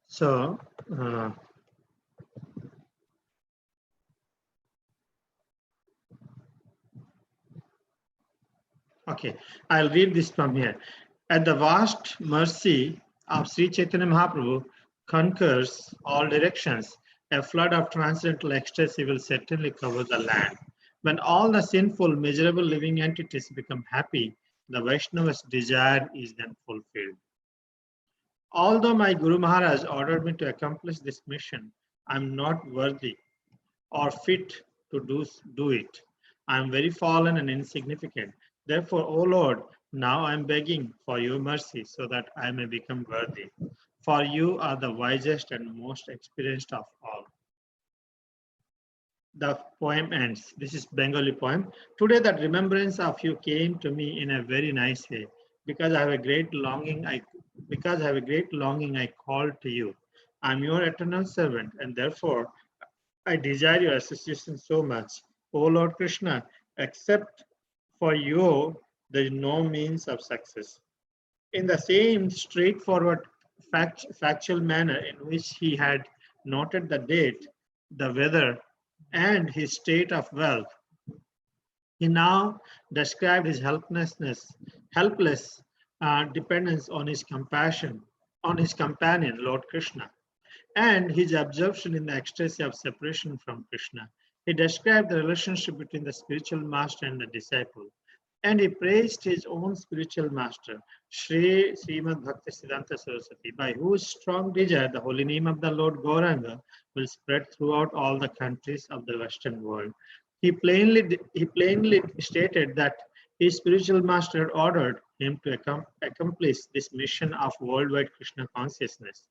So, uh, okay, I'll read this from here. At the vast mercy of Sri Chaitanya Mahaprabhu conquers all directions, a flood of transcendental ecstasy will certainly cover the land. When all the sinful, miserable living entities become happy, the Vaishnava's desire is then fulfilled. Although my Guru Maharaj ordered me to accomplish this mission, I am not worthy or fit to do it. I am very fallen and insignificant. Therefore, O Lord, now I am begging for your mercy so that I may become worthy. For you are the wisest and most experienced of all. The poem ends. This is Bengali poem. Today that remembrance of you came to me in a very nice way. Because I have a great longing, I called to you. I am your eternal servant, and therefore I desire your association so much. O Lord Krishna, except for you, there is no means of success. In the same straightforward, factual manner in which he had noted the date, the weather, and his state of wealth, he now described his helpless dependence on his companion, Lord Krishna, and his absorption in the ecstasy of separation from Krishna. He described the relationship between the spiritual master and the disciple, and he praised his own spiritual master, Srimad Bhakti Siddhanta Saraswati, by whose strong desire the holy name of the Lord Gauranga will spread throughout all the countries of the Western world. He plainly stated that his spiritual master had ordered him to accomplish this mission of worldwide Krishna consciousness.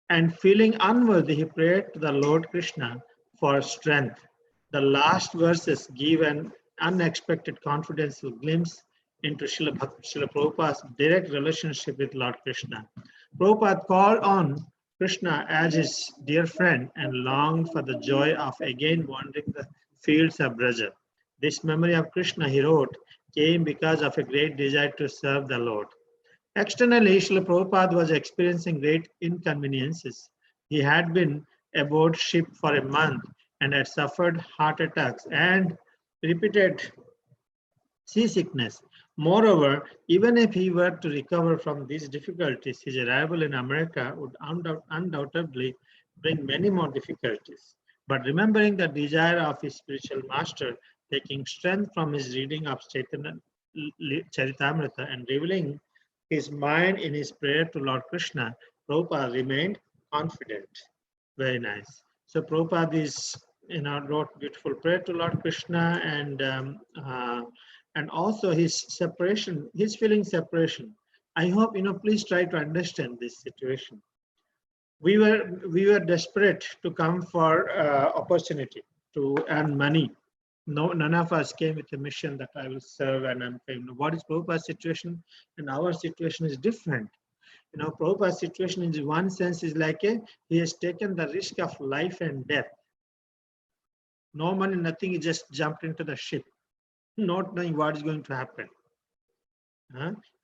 And feeling unworthy, he prayed to the Lord Krishna for strength. The last verses give an unexpected confidential glimpse into Srila Prabhupada's direct relationship with Lord Krishna. Prabhupada called on Krishna as his dear friend and longed for the joy of again wandering the fields of Braja. This memory of Krishna, he wrote, came because of a great desire to serve the Lord. Externally, Srila Prabhupada was experiencing great inconveniences. He had been aboard ship for a month and had suffered heart attacks and repeated seasickness. Moreover, even if he were to recover from these difficulties, his arrival in America would undoubtedly bring many more difficulties. But remembering the desire of his spiritual master, taking strength from his reading of Charitamrita and revealing his mind in his prayer to Lord Krishna, Prabhupada remained confident. Very nice. So Prabhupada is, wrote beautiful prayer to Lord Krishna, and also his separation, his feeling separation. I hope please try to understand this situation. We were desperate to come for opportunity to earn money. No, none of us came with a mission that I will serve and I'm paying. What is Prabhupada's situation? And our situation is different. Prabhupada's situation in one sense is like he has taken the risk of life and death. No money, nothing, he just jumped into the ship, not knowing what is going to happen.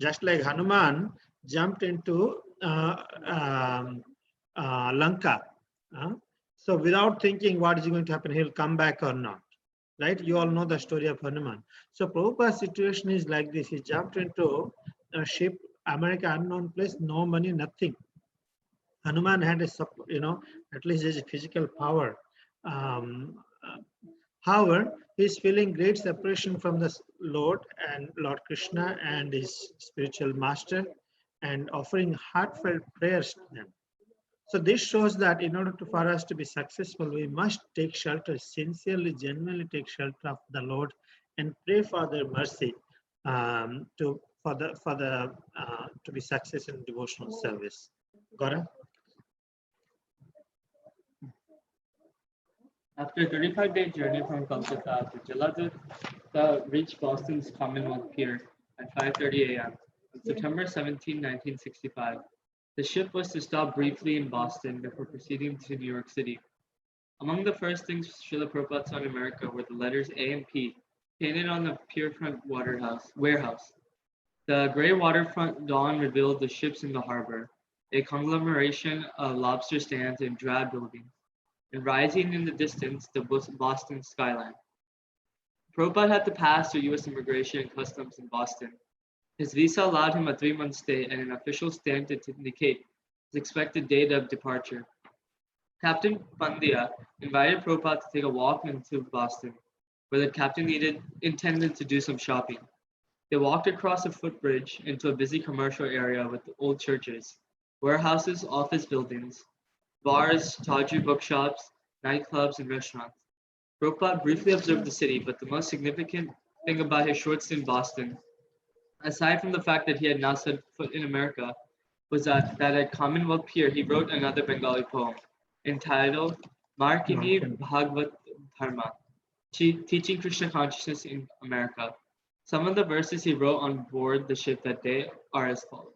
Just like Hanuman jumped into Lanka. So without thinking what is going to happen, he'll come back or not. Right? You all know the story of Hanuman. So Prabhupada's situation is like this. He jumped into a ship, America, unknown place, no money, nothing. Hanuman had at least his physical power. However, he's feeling great separation from the Lord and Lord Krishna and his spiritual master and offering heartfelt prayers to them. So this shows that in order for us to be successful, we must take shelter, sincerely, genuinely take shelter of the Lord and pray for their mercy to be success in devotional service. Gaura? After a 35-day journey from Calcutta to Ch.13 reached Boston's Commonwealth Pier at 5:30 a.m. on September 17, 1965. The ship was to stop briefly in Boston before proceeding to New York City. Among the first things Srila Prabhupada saw in America were the letters A and P painted on the pierfront warehouse. The gray waterfront dawn revealed the ships in the harbor. a conglomeration of lobster stands and drab buildings, and rising in the distance, the Boston skyline. Prabhupada had to pass through U.S. Immigration and Customs in Boston. His visa allowed him a 3-month stay and an official stamp to indicate his expected date of departure. Captain Pandya invited Prabhupada to take a walk into Boston, where the captain intended to do some shopping. They walked across a footbridge into a busy commercial area with old churches, warehouses, office buildings, bars, tawdry bookshops, nightclubs, and restaurants. Prabhupada briefly observed the city, but the most significant thing about his short stay in Boston, aside from the fact that he had now set foot in America, was that at Commonwealth Pier he wrote another Bengali poem entitled Markini Bhagavad Dharma, Teaching Krishna Consciousness in America. Some of the verses he wrote on board the ship that day are as follows.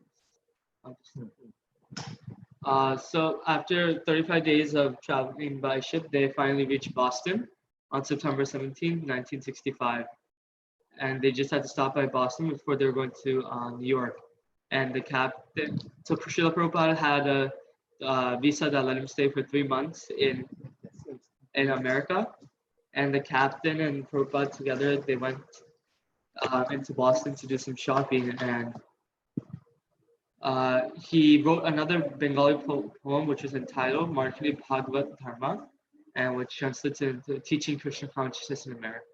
So after 35 days of traveling by ship, they finally reached Boston on September 17, 1965. And they just had to stop by Boston before they were going to New York. And the captain, so Srila Prabhupada had a visa that let him stay for 3 months in America. And the captain and Prabhupada together, they went into Boston to do some shopping, and he wrote another Bengali poem which was entitled Markini Bhagavad Dharma, and which translates into Teaching Krishna Consciousness in America.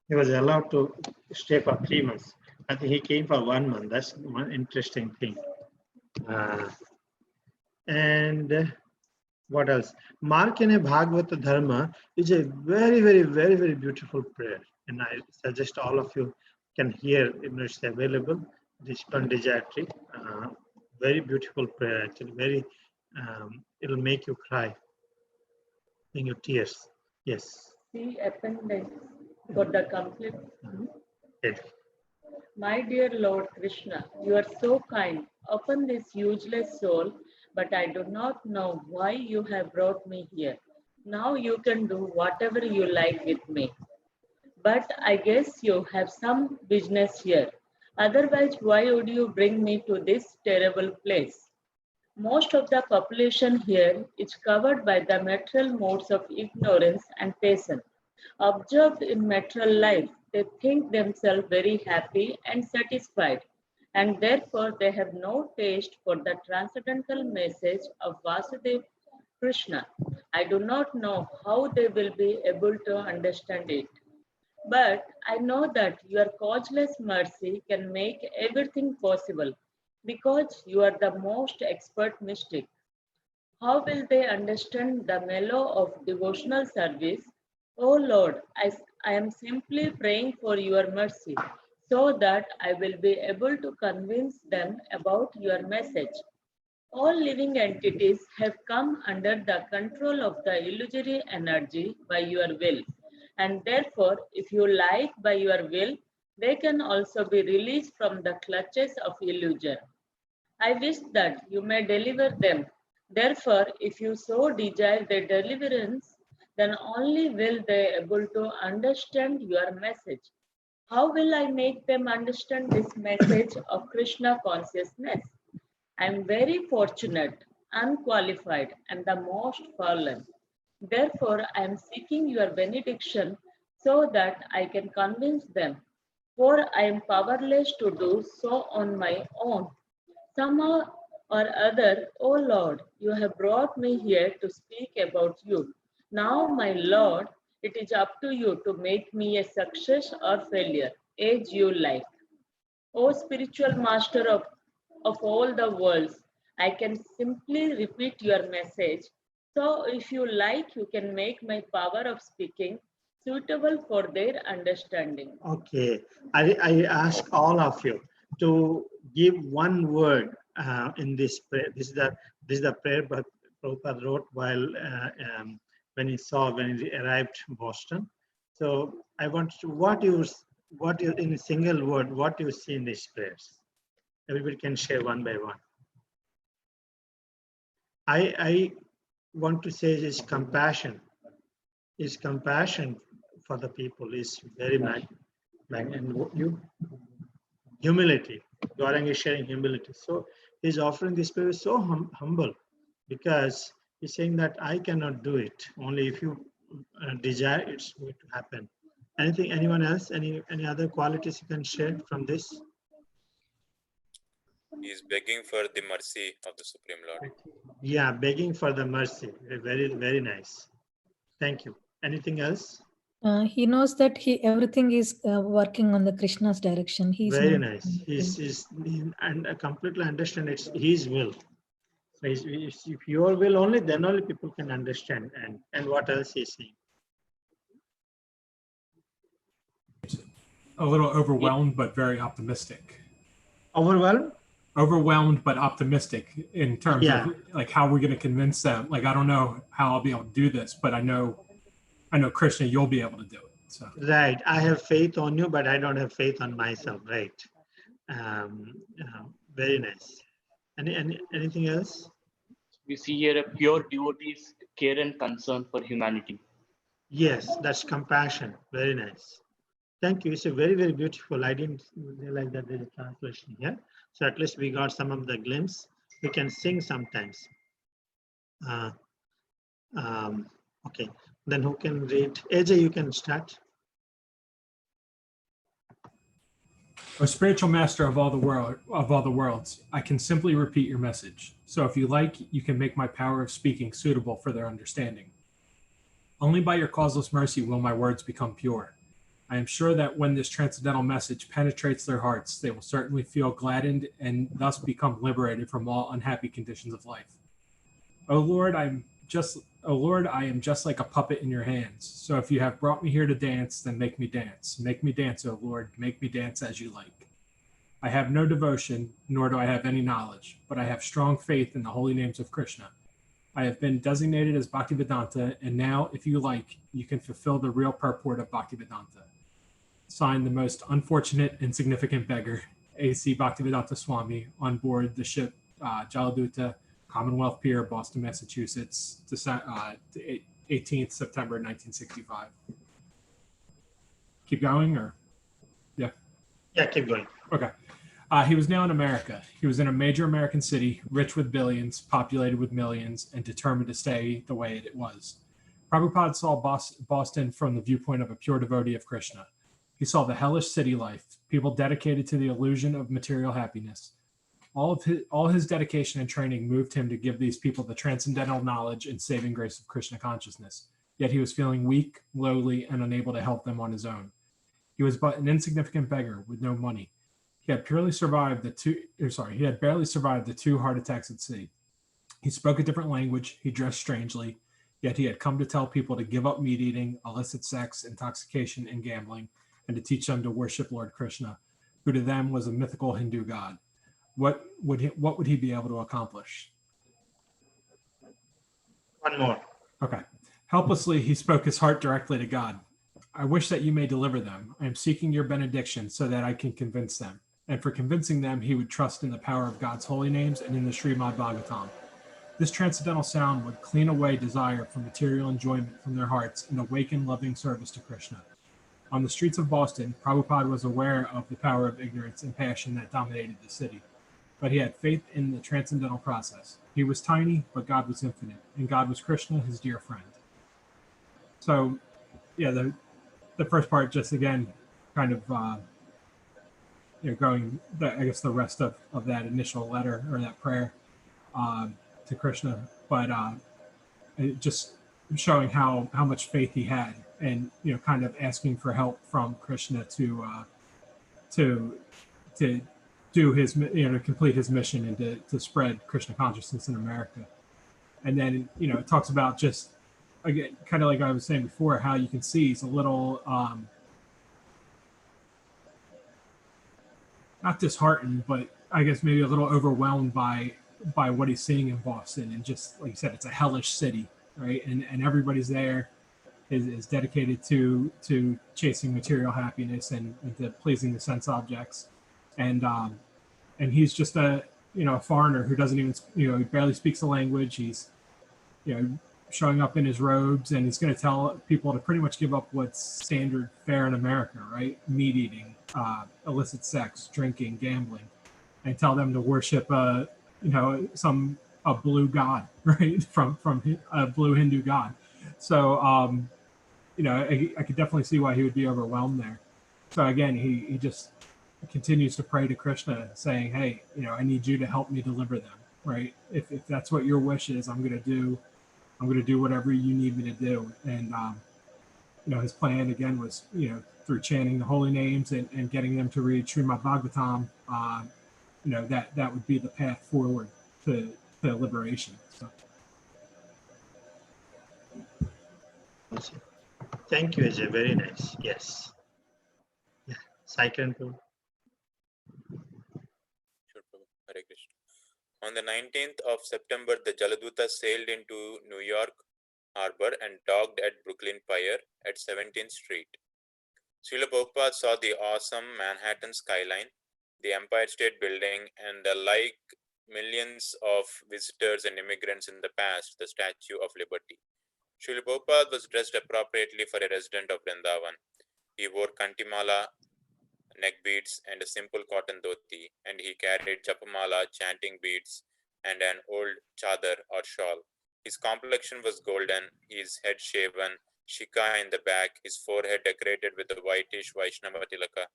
He was allowed to stay for 3 months. I think he came for 1 month. That's one interesting thing. What else? Markini Bhagavata Dharma is a very, very, very, very beautiful prayer. And I suggest all of you can hear, it's available. This Pandijatri, very beautiful prayer actually. Very, it'll make you cry in your tears. Yes. See appendix for the complete. Yes. My dear Lord Krishna, you are so kind upon this useless soul, but I do not know why you have brought me here. Now you can do whatever you like with me. But I guess you have some business here. Otherwise, why would you bring me to this terrible place? Most of the population here is covered by the material modes of ignorance and passion. Observed in material life, they think themselves very happy and satisfied, and therefore they have no taste for the transcendental message of Vasudeva Krishna. I do not know how they will be able to understand it. But I know that your causeless mercy can make everything possible because you are the most expert mystic. How will they understand the mellow of devotional service? Oh Lord, I am simply praying for your mercy so that I will be able to convince them about your message. All living entities have come under the control of the illusory energy by your will. And therefore, if you like by your will, they can also be released from the clutches of illusion. I wish that you may deliver them. Therefore, if you so desire their deliverance, then only will they able to understand your message. How will I make them understand this message of Krishna consciousness? I am very fortunate, unqualified, and the most fallen. Therefore, I am seeking your benediction so that I can convince them, for I am powerless to do so on my own. Somehow or other, O Lord, you have brought me here to speak about you. Now, my Lord, it is up to you to make me a success or failure, as you like. O spiritual master of all the worlds, I can simply repeat your message. So if you like, you can make my power of speaking suitable for their understanding. Okay. I ask all of you to give one word in this prayer. This is the prayer but Prabhupada wrote while when he arrived in Boston. So I want to what you in a single word, what you see in these prayers. Everybody can share one by one. I want to say is compassion. His compassion for the people is very much. And you? humility. Gaurang is sharing humility. So he's offering this prayer so humble, because he's saying that I cannot do it. Only if you desire, it's going to happen. Anything? Anyone else? Any other qualities you can share from this? He is begging for the mercy of the Supreme Lord. Yeah, begging for the mercy. Very nice. Thank you. Anything else? He knows that everything is working on the Krishna's direction. He's Very not. nice. And I completely understand it's his will. So if your will only, then only people can understand. And what else he's saying? A little overwhelmed, but very optimistic. Overwhelmed? Overwhelmed, but optimistic in terms Yeah. of like how we're going to convince them. Like, I don't know how I'll be able to do this, but I know Krishna, you'll be able to do it. So Right. I have faith on you, but I don't have faith on myself. Right. Very nice. Anything else? We see here a pure devotee's care and concern for humanity. Yes, that's compassion. Very nice. Thank you. It's a very beautiful. I didn't realize that there's a translation here. So at least we got some of the glimpse. We can sing sometimes. Okay. Then who can read? AJ, you can start. O spiritual master of all the worlds, I can simply repeat your message. So if you like, you can make my power of speaking suitable for their understanding. Only by your causeless mercy will my words become pure. I am sure that when this transcendental message penetrates their hearts, they will certainly feel gladdened and thus become liberated from all unhappy conditions of life. O Lord, I am just like a puppet in your hands. So if you have brought me here to dance, then make me dance. Make me dance, O Lord. Make me dance as you like. I have no devotion, nor do I have any knowledge, but I have strong faith in the holy names of Krishna. I have been designated as Bhaktivedanta, and now, if you like, you can fulfill the real purport of Bhaktivedanta. Signed, the most unfortunate, insignificant beggar, A.C. Bhaktivedanta Swami, on board the ship Jaladuta, Commonwealth Pier, Boston, Massachusetts, 18th September 1965. Keep going, or? Yeah. Yeah, keep going. Okay. He was now in America. He was in a major American city, rich with billions, populated with millions, and determined to stay the way it was. Prabhupada saw Boston from the viewpoint of a pure devotee of Krishna. He saw the hellish city life, people dedicated to the illusion of material happiness. All his dedication and training moved him to give these people the transcendental knowledge and saving grace of Krishna consciousness. Yet he was feeling weak, lowly, and unable to help them on his own. He was but an insignificant beggar with no money. He had barely survived the two heart attacks at sea. He spoke a different language. He dressed strangely. Yet he had come to tell people to give up meat eating, illicit sex, intoxication, and gambling, and to teach them to worship Lord Krishna, who to them was a mythical Hindu god. What would he be able to accomplish? One more. Okay. Helplessly, he spoke his heart directly to God. I wish that you may deliver them. I am seeking your benediction so that I can convince them. And for convincing them, he would trust in the power of God's holy names and in the Srimad Bhagavatam. This transcendental sound would clean away desire for material enjoyment from their hearts and awaken loving service to Krishna. On the streets of Boston, Prabhupada was aware of the power of ignorance and passion that dominated the city, but he had faith in the transcendental process. He was tiny, but God was infinite, and God was Krishna, his dear friend. So, yeah, the first part, just again, kind of going, I guess, the rest of that initial letter or that prayer to Krishna, but just showing how much faith he had, and kind of asking for help from Krishna to do his, to complete his mission and to spread Krishna consciousness in America. And then it talks about, just again, kind of like I was saying before, how you can see he's a little not disheartened, but I guess maybe a little overwhelmed by what he's seeing in Boston. And just like you said, it's a hellish city, right? And everybody's there is dedicated to chasing material happiness and to pleasing the sense objects. And he's just a foreigner who doesn't even, he barely speaks the language. He's showing up in his robes, and he's going to tell people to pretty much give up what's standard fare in America, right? Meat eating, illicit sex, drinking, gambling, and tell them to worship, a blue god, right? From a blue Hindu god. So, I could definitely see why he would be overwhelmed there. So again, he just continues to pray to Krishna, saying, "Hey, I need you to help me deliver them, right? If that's what your wish is, I'm going to do whatever you need me to do." And his plan again was, through chanting the holy names and getting them to read Srimad Bhagavatam, that would be the path forward to liberation. So. Thank you, Ajay. Very nice. Yes. Yeah. Cyclone too. Sure, Prabhu. Hare Krishna. On the 19th of September, the Jaladuta sailed into New York Harbor and docked at Brooklyn Pier at 17th Street. Srila Prabhupada saw the awesome Manhattan skyline, the Empire State Building, and like millions of visitors and immigrants in the past, the Statue of Liberty. Srila Prabhupada was dressed appropriately for a resident of Vrindavan. He wore kantimala, neck beads, and a simple cotton dhoti, and he carried japamala, chanting beads, and an old chadar or shawl. His complexion was golden, his head shaven, shika in the back, his forehead decorated with a whitish Vaishnava tilaka.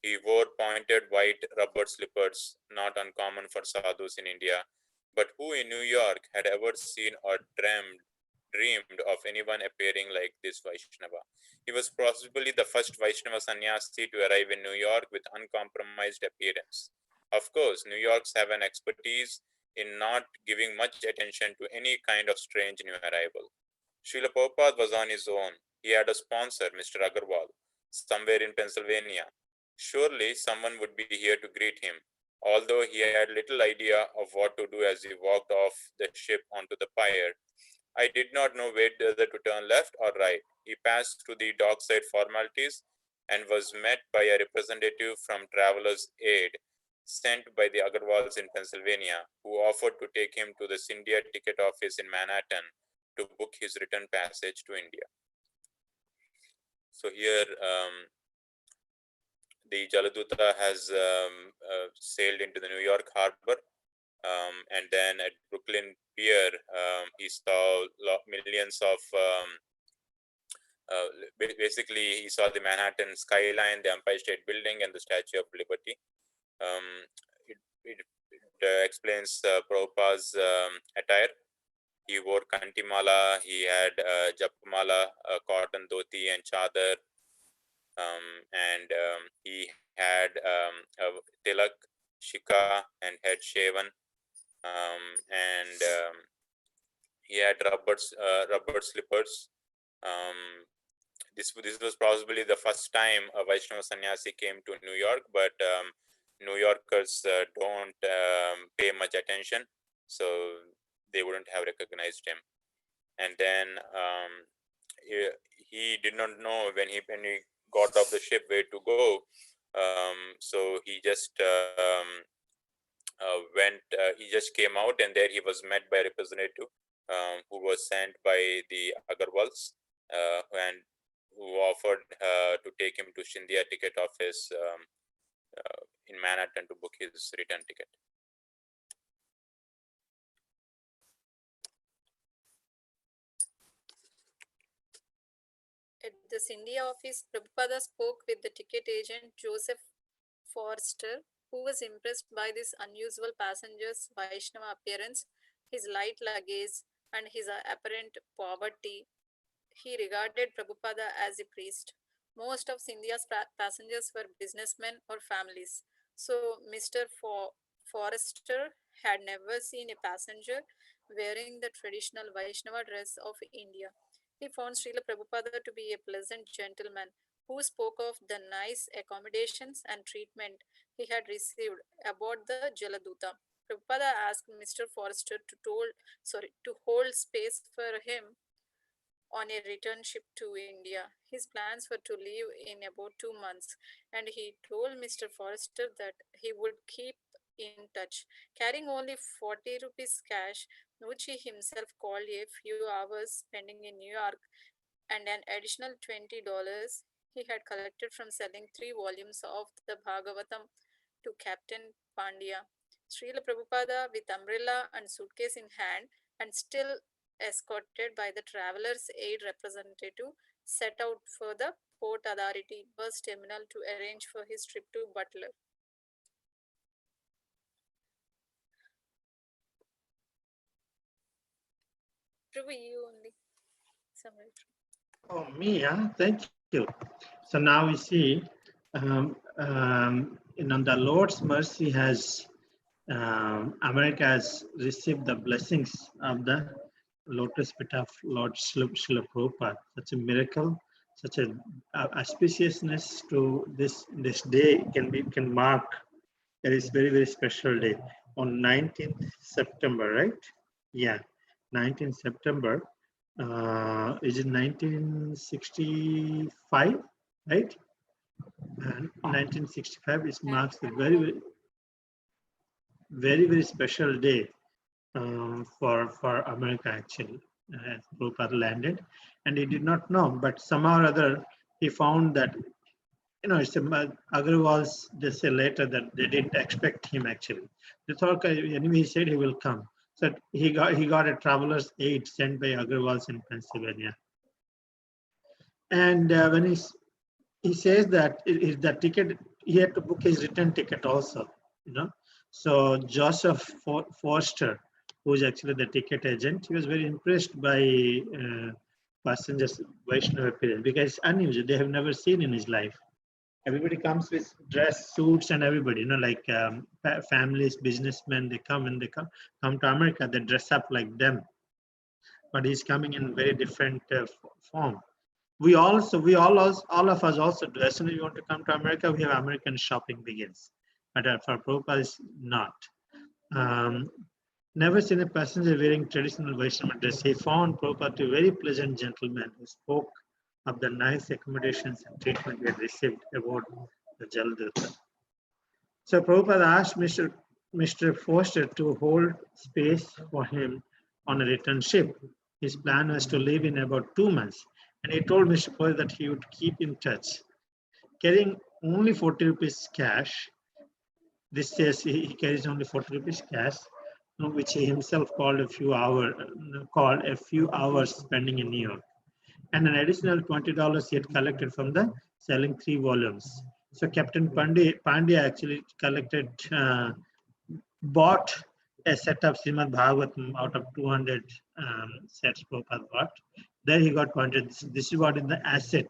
He wore pointed white rubber slippers, not uncommon for sadhus in India. But who in New York had ever seen or dreamed of anyone appearing like this Vaishnava? He was possibly the first Vaishnava sannyasi to arrive in New York with uncompromised appearance. Of course, New Yorks have an expertise in not giving much attention to any kind of strange new arrival. Srila Prabhupada was on his own. He had a sponsor, Mr. Agarwal, somewhere in Pennsylvania. Surely someone would be here to greet him, although he had little idea of what to do as he walked off the ship onto the pier. I did not know whether to turn left or right. He passed through the dockside formalities and was met by a representative from Travelers Aid, sent by the Agarwals in Pennsylvania, who offered to take him to the India ticket office in Manhattan to book his return passage to India. So here, the Jaladuta has sailed into the New York harbor, and then at Brooklyn Pier, he saw millions of, basically he saw the Manhattan skyline, the Empire State Building, and the Statue of Liberty. It explains Prabhupada's attire. He wore kantimala, he had japamala, cotton dhoti and chadar, and he had a tilak, shika, and head shaven, and he had rubber slippers. This was probably the first time a Vaishnava sannyasi came to New York, but New Yorkers don't pay much attention, so they wouldn't have recognized him. And then he did not know when he got off the ship where to go, so he just he just came out, and there he was met by a representative who was sent by the Agarwals, and who offered to take him to Scindia ticket office in Manhattan to book his return ticket. At the India office, Prabhupada spoke with the ticket agent Joseph Forster, who was impressed by this unusual passenger's Vaishnava appearance, his light luggage, and his apparent poverty. He regarded Prabhupada as a priest. Most of India's passengers were businessmen or families. So Mr. Forrester had never seen a passenger wearing the traditional Vaishnava dress of India. He found Srila Prabhupada to be a pleasant gentleman who spoke of the nice accommodations and treatment he had received aboard the Jaladuta. Prabhupada asked Mr. Forrester to hold space for him on a return ship to India. His plans were to leave in about 2 months, and he told Mr. Forrester that he would keep in touch. Carrying only 40 rupees cash, which he himself called a few hours spending in New York, and an additional $20 he had collected from selling 3 volumes of the Bhagavatam to Captain Pandya. Srila Prabhupada, with umbrella and suitcase in hand, and still escorted by the traveler's aid representative, set out for the Port Authority bus terminal to arrange for his trip to Butler. Prabhu, you only summary. Oh, me, huh? Thank you. So now we see, the Lord's mercy has, America has received the blessings of the lotus feet of Lord Srila Prabhupada. Such a miracle, such a auspiciousness to this day can mark. It is very special day on 19th September, right? Yeah, 19th September. Is it 1965, right? 1965 is marks a very special day for America actually. Prabhupada landed, and he did not know, but somehow or other he found that it's Agarwal's. They say later that they didn't expect him actually. They thought anyway he said he will come. So he got a traveler's aid sent by Agarwal's in Pennsylvania. And when he says that the ticket, he had to book his return ticket also, So Joseph Forster, who is actually the ticket agent, he was very impressed by passengers Vaishnava appearance because it's unusual. They have never seen in his life. Everybody comes with dress suits and everybody, like families, businessmen, they come to America, they dress up like them. But he's coming in very different form. All of us also do. As soon as you want to come to America, we have American shopping begins. But for Prabhupada, it's not. Never seen a passenger wearing traditional Vaishnava dress. He found Prabhupada to be a very pleasant gentleman who spoke of the nice accommodations and treatment he had received aboard the Jaladuta. So Prabhupada asked Mr. Forster to hold space for him on a return ship. His plan was to leave in about 2 months, and he told Mr. Forster that he would keep in touch. Carrying only 40 rupees cash, this says he carries only 40 rupees cash, which he himself called a few hours spending in New York, and an additional $20 he had collected from the selling 3 volumes. So Captain Pandya actually bought a set of Srimad Bhagavatam out of 200 sets Prabhupada bought. There he got pointed. This is what is the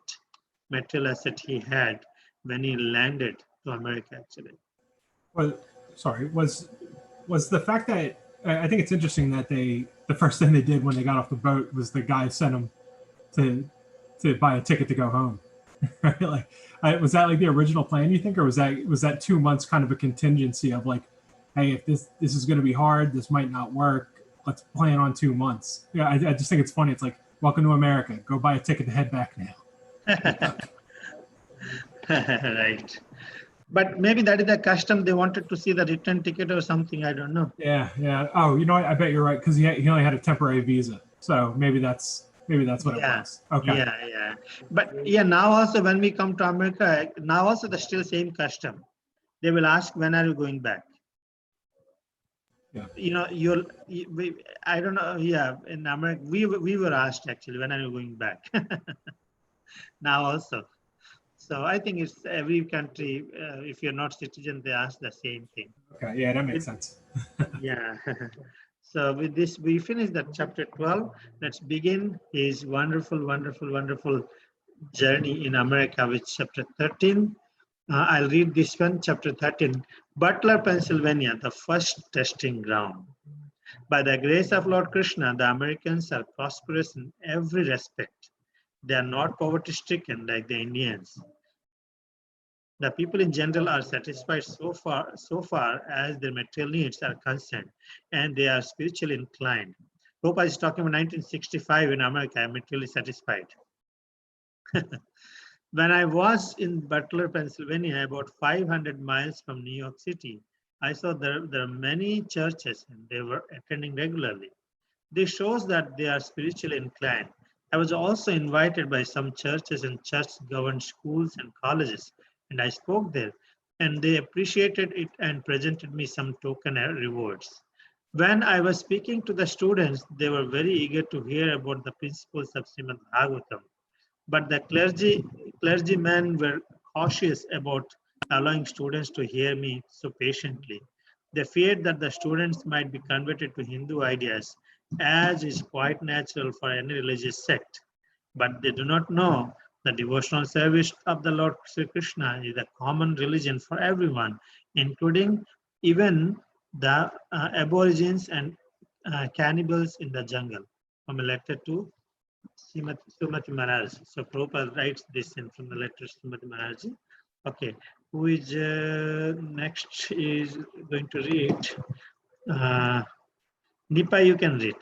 material asset he had when he landed to America actually. Well, sorry, was the fact that I think it's interesting that the first thing they did when they got off the boat was the guy sent them to buy a ticket to go home. Was that like the original plan, you think, or was that 2 months kind of a contingency of like, hey, if this is going to be hard, this might not work, let's plan on 2 months. Yeah, I just think it's funny. It's like, welcome to America, go buy a ticket to head back now. Right. But maybe that is the custom. They wanted to see the return ticket or something. I don't know. Yeah. Oh, you know what? I bet you're right, because he only had a temporary visa, so maybe that's what it was. Okay. Yeah. But yeah, now also when we come to America, now also the still same custom. They will ask, when are you going back? Yeah. I don't know. Yeah, in America, we were asked actually, when are you going back? Now also. So I think it's every country, if you're not citizen, they ask the same thing. Okay, yeah, that makes sense. Yeah. So with this, we finish that chapter 12. Let's begin his wonderful journey in America with chapter 13. I'll read this one, chapter 13. Butler, Pennsylvania, the first testing ground. By the grace of Lord Krishna, the Americans are prosperous in every respect. They are not poverty-stricken like the Indians. The people in general are satisfied so far as their material needs are concerned, and they are spiritually inclined. Prabhupada is talking about 1965 in America, I'm materially satisfied. When I was in Butler, Pennsylvania, about 500 miles from New York City, I saw there are many churches and they were attending regularly. This shows that they are spiritually inclined. I was also invited by some churches and church-governed schools and colleges, and I spoke there, and they appreciated it and presented me some token rewards. When I was speaking to the students, they were very eager to hear about the principles of Srimad Bhagavatam. But the clergymen were cautious about allowing students to hear me so patiently. They feared that the students might be converted to Hindu ideas, as is quite natural for any religious sect. But they do not know the devotional service of the Lord Sri Krishna is a common religion for everyone, including even the aborigines and cannibals in the jungle. From a letter to Srimati Maharaj. So Prabhupada writes this in from the letter to Srimati Maharaj. Okay, who is next is going to read? Nipa, you can read.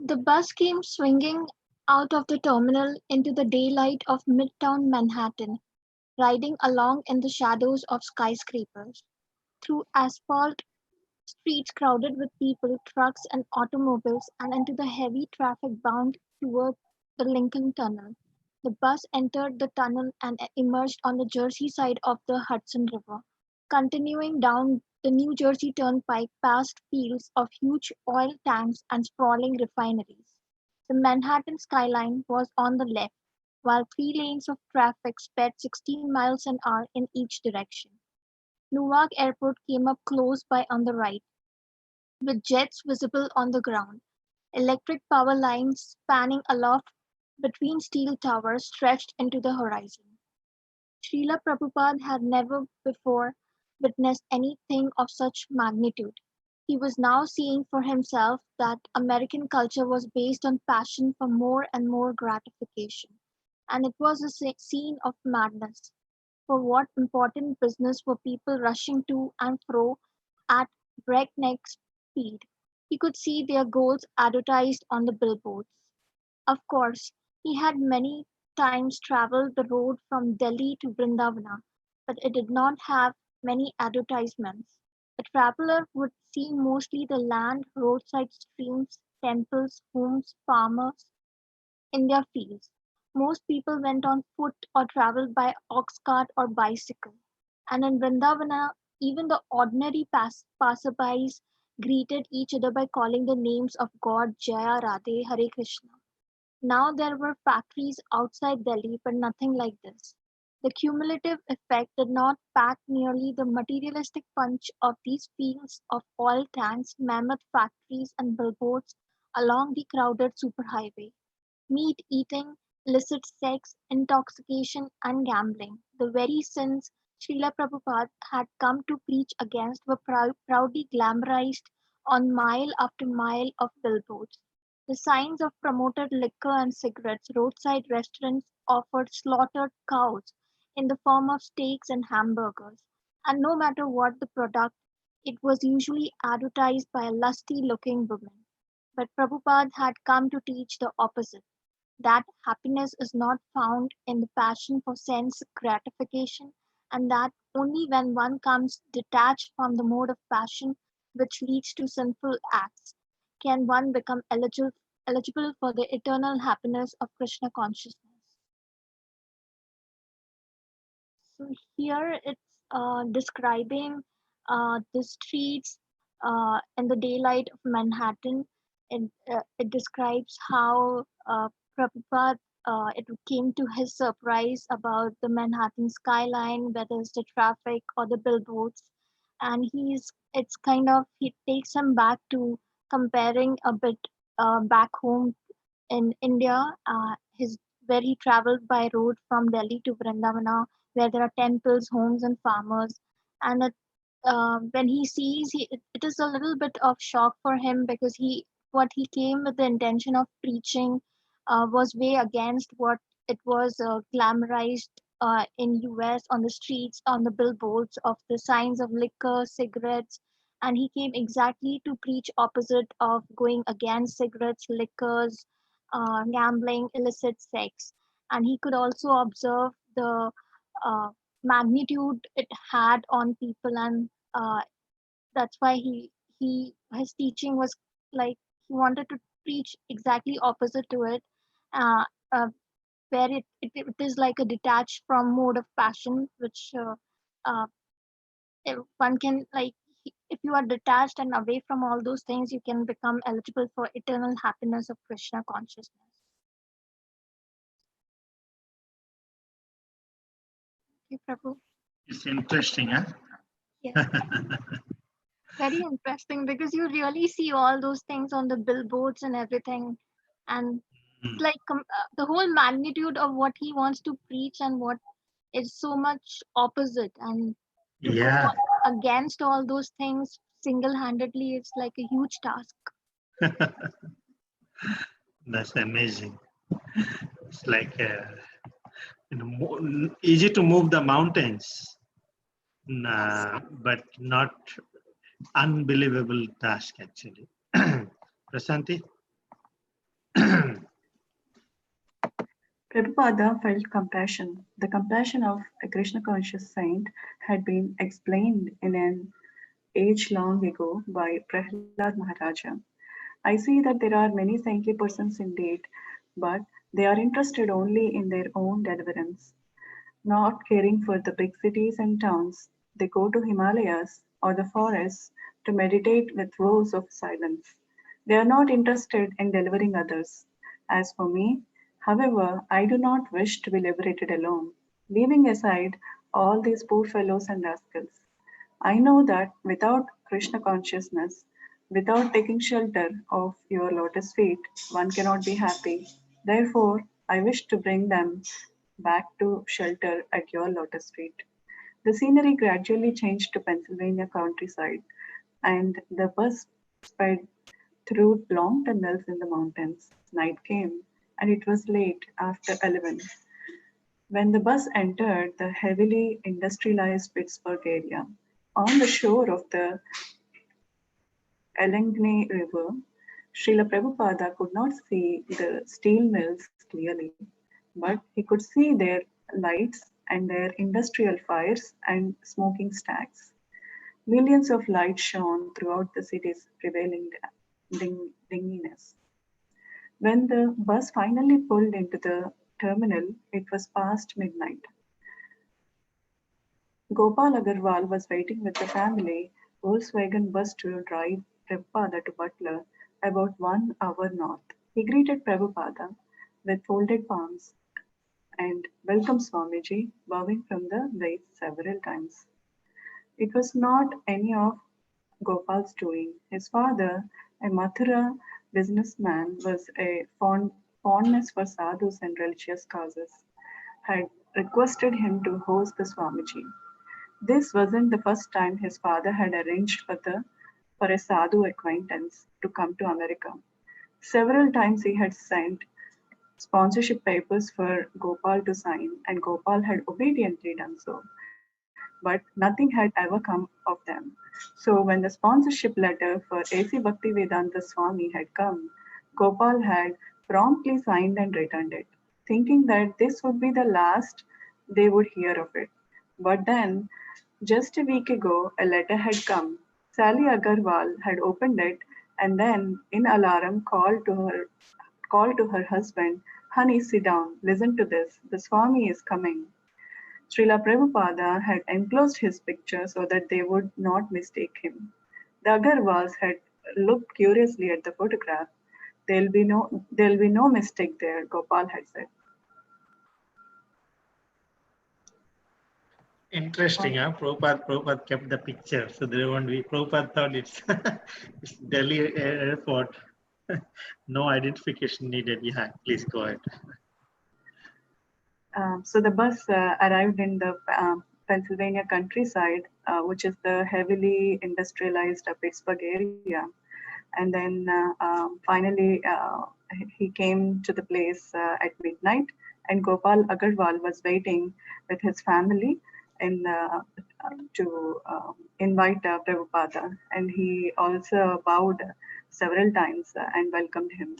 The bus came swinging out of the terminal into the daylight of midtown Manhattan, riding along in the shadows of skyscrapers, through asphalt streets crowded with people, trucks, and automobiles, and into the heavy traffic bound toward the Lincoln Tunnel. The bus entered the tunnel and emerged on the Jersey side of the Hudson River, continuing down the New Jersey Turnpike past fields of huge oil tanks and sprawling refineries. The Manhattan skyline was on the left, while 3 lanes of traffic sped 16 miles an hour in each direction. Newark Airport came up close by on the right, with jets visible on the ground. Electric power lines spanning aloft between steel towers stretched into the horizon. Srila Prabhupada had never before witnessed anything of such magnitude. He was now seeing for himself that American culture was based on passion for more and more gratification, and it was a scene of madness. For what important business were people rushing to and fro at breakneck speed? He could see their goals advertised on the billboards. Of course, he had many times traveled the road from Delhi to Vrindavana, but it did not have many advertisements. A traveler would see mostly the land, roadside streams, temples, homes, farmers in their fields. Most people went on foot or traveled by ox cart or bicycle. And in Vrindavana, even the ordinary passerbys greeted each other by calling the names of God, Jaya, Radhe, Hare Krishna. Now there were factories outside Delhi, but nothing like this. The cumulative effect did not pack nearly the materialistic punch of these fields of oil tanks, mammoth factories, and billboards along the crowded superhighway. Meat eating, illicit sex, intoxication, and gambling, the very sins Srila Prabhupada had come to preach against, were proudly glamorized on mile after mile of billboards. The signs of promoted liquor and cigarettes, roadside restaurants offered slaughtered cows in the form of steaks and hamburgers, and no matter what the product, it was usually advertised by a lusty looking woman. But Prabhupada had come to teach the opposite, that happiness is not found in the passion for sense gratification, and that only when one comes detached from the mode of passion which leads to sinful acts can one become eligible for the eternal happiness of Krishna consciousness. So here it's describing the streets in the daylight of Manhattan. It describes how Prabhupada, it came to his surprise about the Manhattan skyline, whether it's the traffic or the billboards. And it's kind of, he takes him back to comparing a bit back home in India, where he traveled by road from Delhi to Vrindavana, where there are temples, homes, and farmers. And when he sees, it is a little bit of shock for him because what he came with the intention of preaching was way against what it was glamorized in US on the streets, on the billboards of the signs of liquor, cigarettes, and he came exactly to preach opposite of going against cigarettes, liquors, gambling, illicit sex, and he could also observe the uh, magnitude it had on people, and that's why his teaching was like he wanted to preach exactly opposite to it, uh, uh, where it is like a detached from mode of passion, which uh, one can like if you are detached and away from all those things, you can become eligible for eternal happiness of Krishna consciousness. Okay, Prabhu. It's interesting, huh? Yes, very interesting because you really see all those things on the billboards and everything, and it's like the whole magnitude of what he wants to preach and what is so much opposite, and to go Yeah, against all those things single-handedly, it's like a huge task. that's amazing. It's like easy to move the mountains, Yes. but not unbelievable task actually. Prasanti? Prabhupada felt compassion. The compassion of a Krishna conscious saint had been explained in an age long ago by Prahlad Maharaja. I see that there are many saintly persons indeed, but they are interested only in their own deliverance, not caring for the big cities and towns. They go to Himalayas or the forests to meditate with vows of silence. They are not interested in delivering others. As for me, however, I do not wish to be liberated alone, leaving aside all these poor fellows and rascals. I know that without Krishna consciousness, without taking shelter of your lotus feet, one cannot be happy. Therefore, I wish to bring them back to shelter at your lotus feet. The scenery gradually changed to Pennsylvania countryside, and the bus sped through long tunnels in the mountains. Night came, and it was late after 11 when the bus entered the heavily industrialized Pittsburgh area. On the shore of the Allegheny River, Srila Prabhupada could not see the steel mills clearly, but he could see their lights and their industrial fires and smoking stacks. Millions of lights shone throughout the city's prevailing dinginess. When the bus finally pulled into the terminal, it was past midnight. Gopal Agarwal was waiting with the family Volkswagen bus to drive Prabhupada to Butler, about 1 hour north. He greeted Prabhupada with folded palms and welcomed Swamiji, bowing from the waist several times. It was not any of Gopal's doing. His father, a Mathura businessman, was a fondness for sadhus and religious causes, had requested him to host the Swamiji. This wasn't the first time his father had arranged for a sadhu acquaintance to come to America. Several times he had sent sponsorship papers for Gopal to sign, and Gopal had obediently done so. But nothing had ever come of them. So when the sponsorship letter for A.C. Bhaktivedanta Swami had come, Gopal had promptly signed and returned it, thinking that this would be the last they would hear of it. But then, just a week ago, a letter had come. Sally Agarwal had opened it and then, in alarm, called to her husband, "Honey, sit down, listen to this. The Swami is coming." Srila Prabhupada had enclosed his picture so that they would not mistake him. The Agarwals had looked curiously at the photograph. There'll be no mistake there, Gopal had said. Interesting, huh? Prabhupada kept the picture, so there won't be. Prabhupada thought it's, it's Delhi airport. No identification needed. Yeah, please go ahead. So the bus arrived in the Pennsylvania countryside, which is the heavily industrialized Pittsburgh area. And then finally, he came to the place at midnight, and Gopal Agarwal was waiting with his family to invite Prabhupada, and he also bowed several times and welcomed him.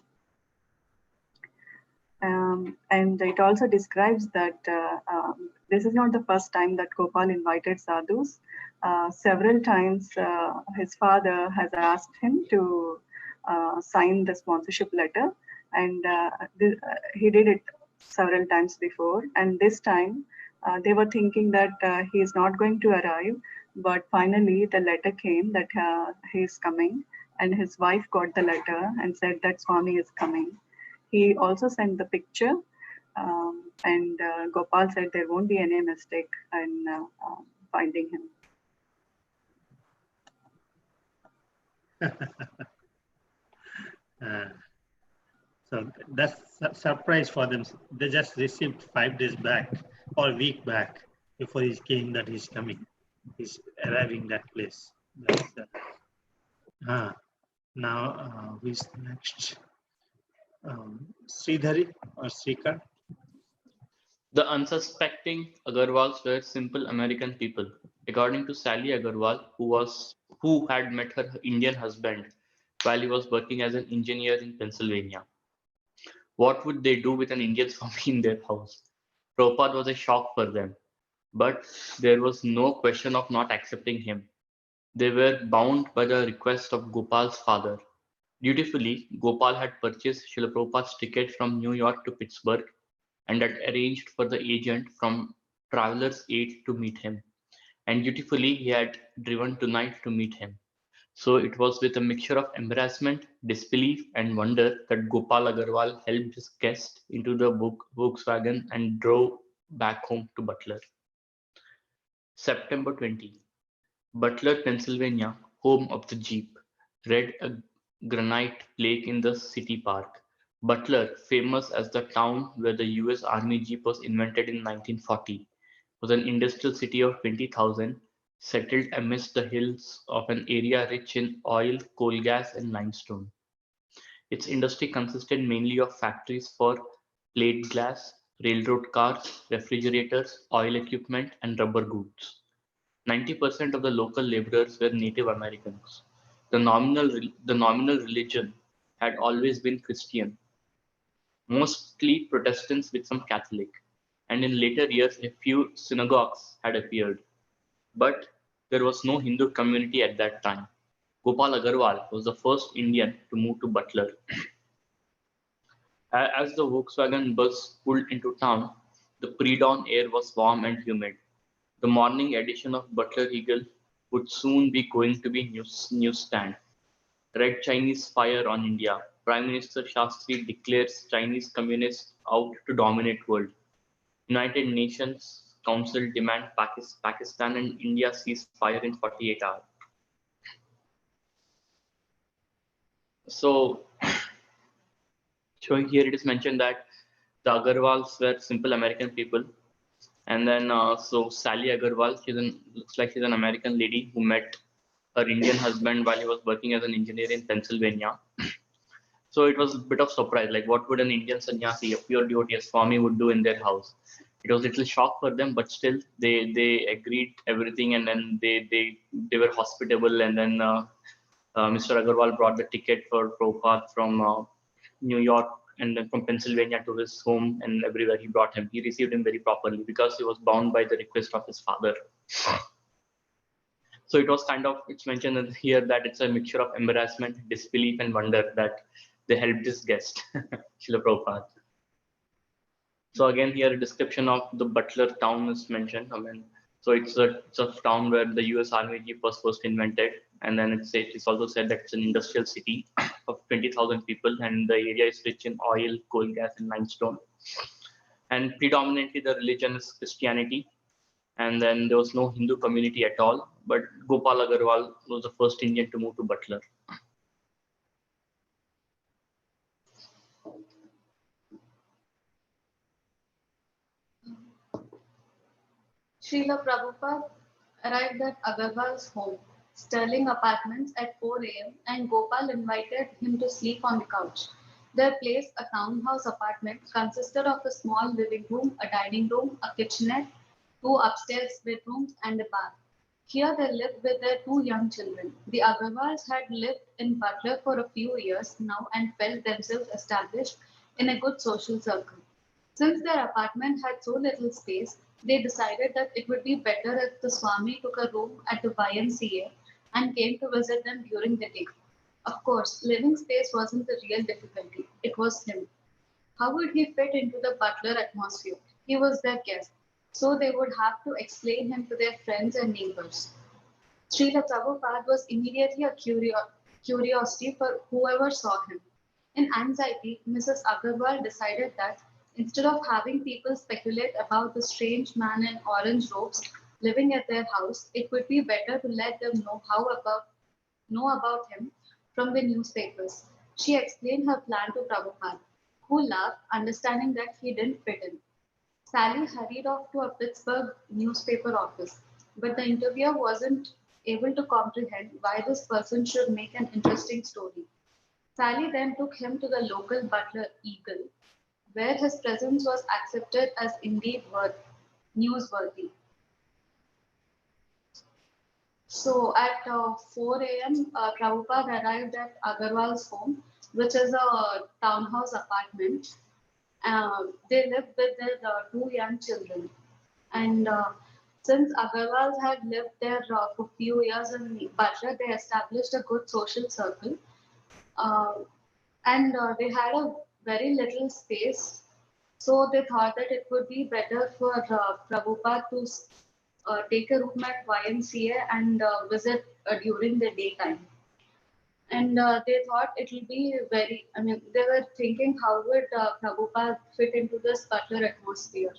And it also describes that this is not the first time that Gopal invited sadhus. Several times his father has asked him to sign the sponsorship letter, and he did it several times before. And this time they were thinking that he is not going to arrive, but finally the letter came that he is coming, and his wife got the letter and said that Swami is coming. He also sent the picture, and Gopal said there won't be any mistake in finding him. So that's a surprise for them. They just received 5 days back or a week back before he came that he's coming. He's arriving that place. That's, now, who is next? Sridhari or Srikar? The unsuspecting Agarwals were simple American people. According to Sally Agarwal, who had met her Indian husband while he was working as an engineer in Pennsylvania. What would they do with an Indian Swami in their house? Prabhupada was a shock for them, but there was no question of not accepting him. They were bound by the request of Gopal's father. Dutifully, Gopal had purchased Srila Prabhupada's ticket from New York to Pittsburgh and had arranged for the agent from Traveler's Aid to meet him. And dutifully, he had driven tonight to meet him. So it was with a mixture of embarrassment, disbelief, and wonder that Gopal Agarwal helped his guest into the Volkswagen and drove back home to Butler. September 20. Butler, Pennsylvania, home of the Jeep, read a granite plaque in the city park. Butler, famous as the town where the US Army Jeep was invented in 1940, was an industrial city of 20,000, settled amidst the hills of an area rich in oil, coal gas, and limestone. Its industry consisted mainly of factories for plate glass, railroad cars, refrigerators, oil equipment, and rubber goods. 90% of the local laborers were Native Americans. The nominal religion had always been Christian, mostly Protestants with some Catholic, and in later years a few synagogues had appeared. But there was no Hindu community at that time. Gopal Agarwal was the first Indian to move to Butler. As the Volkswagen bus pulled into town, the pre-dawn air was warm and humid. The morning edition of Butler Eagle would soon be going to be newsstand. Red Chinese fire on India. Prime Minister Shastri declares Chinese communists out to dominate world. United Nations Council demand Pakistan and India cease fire in 48 hours. So, showing here it is mentioned that the Agarwals were simple American people. And then, so Sally Agarwal, looks like she's an American lady who met her Indian husband while he was working as an engineer in Pennsylvania. So it was a bit of surprise, like what would an Indian sannyasi, a pure devotee, a Swami would do in their house? It was a little shock for them, but still they agreed everything, and then they were hospitable. And then Mr. Agarwal brought the ticket for Prabhupada from New York and then from Pennsylvania to his home, and everywhere he brought him. He received him very properly because he was bound by the request of his father. So it was kind of, it's mentioned here that it's a mixture of embarrassment, disbelief, and wonder that they helped this guest, Srila Prabhupada. So again, here a description of the Butler town is mentioned. So it's a town where the US Army Jeep was first invented. And then it's also said that it's an industrial city of 20,000 people, and the area is rich in oil, coal, gas, and limestone. And predominantly the religion is Christianity. And then there was no Hindu community at all. But Gopal Agarwal was the first Indian to move to Butler. Srila Prabhupada arrived at Agarwal's home, Sterling Apartments, at 4 a.m. and Gopal invited him to sleep on the couch. Their place, a townhouse apartment, consisted of a small living room, a dining room, a kitchenette, 2 upstairs bedrooms, and a bath. Here they lived with their 2 young children. The Agarwals had lived in Butler for a few years now and felt themselves established in a good social circle. Since their apartment had so little space, they decided that it would be better if the Swami took a room at the YMCA and came to visit them during the day. Of course, living space wasn't the real difficulty, it was him. How would he fit into the butler atmosphere? He was their guest, so they would have to explain him to their friends and neighbors. Srila Prabhupada was immediately a curiosity for whoever saw him. In anxiety, Mrs. Agarwal decided that instead of having people speculate about the strange man in orange robes living at their house, it would be better to let them know about him from the newspapers. She explained her plan to Prabhupada, who laughed, understanding that he didn't fit in. Sally hurried off to a Pittsburgh newspaper office, but the interviewer wasn't able to comprehend why this person should make an interesting story. Sally then took him to the local butler Eagle, where his presence was accepted as indeed newsworthy. So at 4 a.m., Prabhupada arrived at Agarwal's home, which is a townhouse apartment. They lived with their two young children. And since Agarwals had lived there for a few years in Butler, they established a good social circle. Uh, and they had a very little space. So they thought that it would be better for Prabhupada to take a room at YMCA and visit during the daytime. And they thought it will be they were thinking how would Prabhupada fit into this butler atmosphere.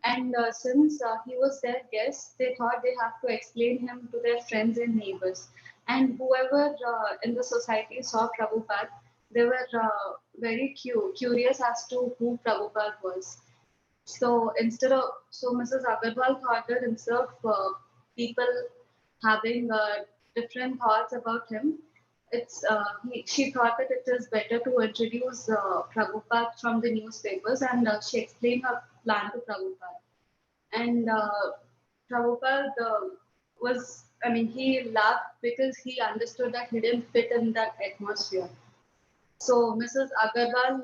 And since he was their guest, they thought they have to explain him to their friends and neighbors. And whoever in the society saw Prabhupada, they were very curious as to who Prabhupada was. So Mrs. Agarwal thought that instead of people having different thoughts about him, she thought that it is better to introduce Prabhupada from the newspapers, and she explained her plan to Prabhupada. And Prabhupada he laughed because he understood that he didn't fit in that atmosphere. So Mrs. Agarwal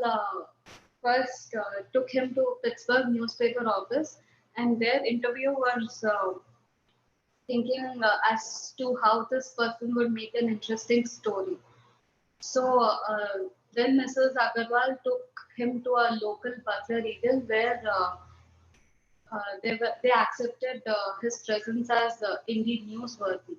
first took him to Pittsburgh newspaper office, and their interview was thinking as to how this person would make an interesting story. So then Mrs. Agarwal took him to a local butler Eagle where they accepted his presence as indeed newsworthy.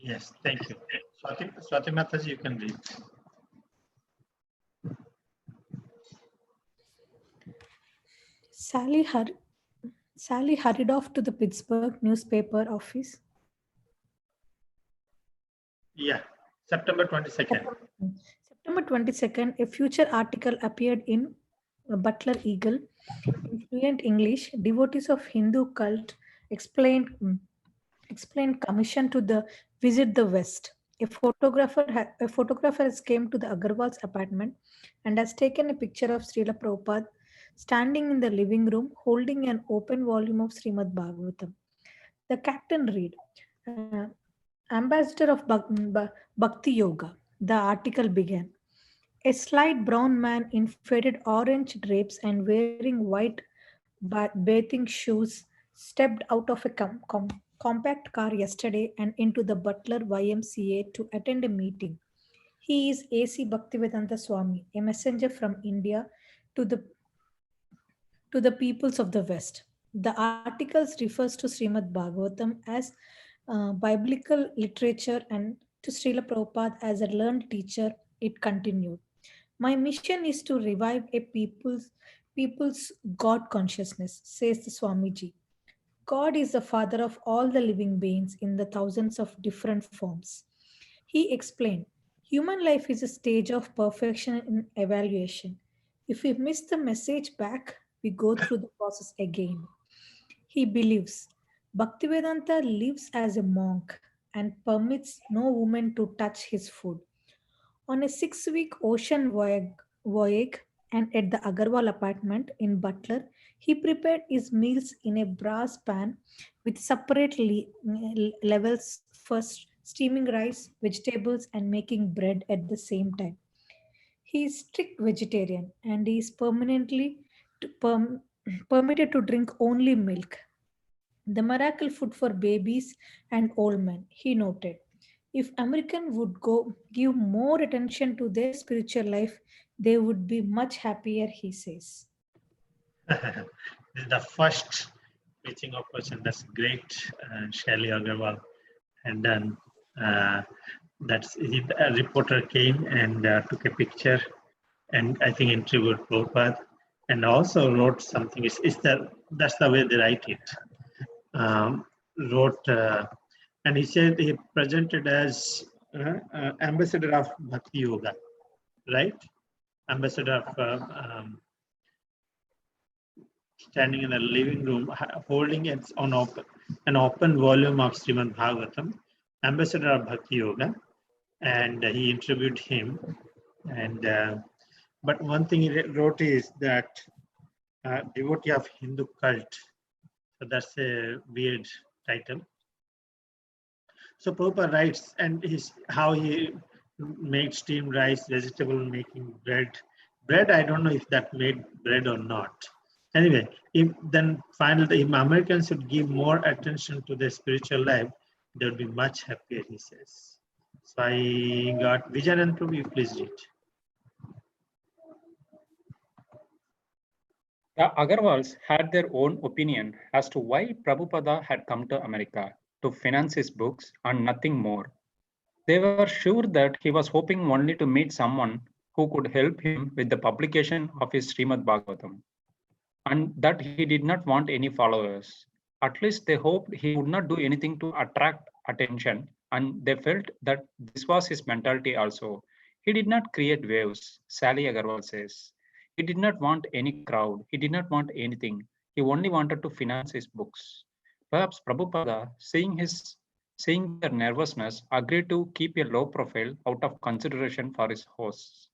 Yes, thank you. Swati Mataji, you can read. Sally hurried off to the Pittsburgh newspaper office. Yeah, September 22nd. September 22nd, a future article appeared in Butler Eagle. In fluent English, devotees of Hindu cult explained commission to the visit the West. A photographer has came to the Agarwal's apartment and has taken a picture of Srila Prabhupada standing in the living room holding an open volume of Srimad Bhagavatam. The captain read, Ambassador of Bhakti Yoga. The article began. A slight brown man in faded orange drapes and wearing white bathing shoes stepped out of a compact car yesterday and into the Butler YMCA to attend a meeting. He is A.C. Bhaktivedanta Swami, a messenger from India to the peoples of the West. The articles refers to Srimad Bhagavatam as biblical literature and to Srila Prabhupada as a learned teacher. It continued. My mission is to revive a people's God consciousness, says the Swamiji. God is the father of all the living beings in the thousands of different forms. He explained, human life is a stage of perfection in evaluation. If we miss the message back, we go through the process again. He believes Bhaktivedanta lives as a monk and permits no woman to touch his food. On a 6-week ocean voyage and at the Agarwal apartment in Butler, he prepared his meals in a brass pan with separate levels for steaming rice, vegetables, and making bread at the same time. He is strict vegetarian and he is permitted to drink only milk. The miracle food for babies and old men, he noted. If Americans would go give more attention to their spiritual life, they would be much happier, he says. This is the first preaching opportunity. That's great, Shelly Agarwal. And then a reporter came and took a picture and I think interviewed Prabhupada and also wrote something. That's the way they write it. Wrote and he said he presented as ambassador of Bhakti Yoga, right? Ambassador of standing in a living room, holding an open volume of Srimad Bhagavatam, ambassador of Bhakti Yoga, and he interviewed him. And but one thing he wrote is that devotee of Hindu cult. So that's a weird title. So Prabhupada writes, and how he made steamed rice, vegetable, making bread. Bread, I don't know if that made bread or not. Anyway, if Americans should give more attention to their spiritual life, they would be much happier, he says. So I got Vijayan and Prabhu, please read. The Agarwals had their own opinion as to why Prabhupada had come to America to finance his books and nothing more. They were sure that he was hoping only to meet someone who could help him with the publication of his Srimad Bhagavatam, and that he did not want any followers. At least they hoped he would not do anything to attract attention, and they felt that this was his mentality also. He did not create waves, Sally Agarwal says. He did not want any crowd. He did not want anything. He only wanted to finance his books. Perhaps Prabhupada, seeing their nervousness, agreed to keep a low profile out of consideration for his hosts.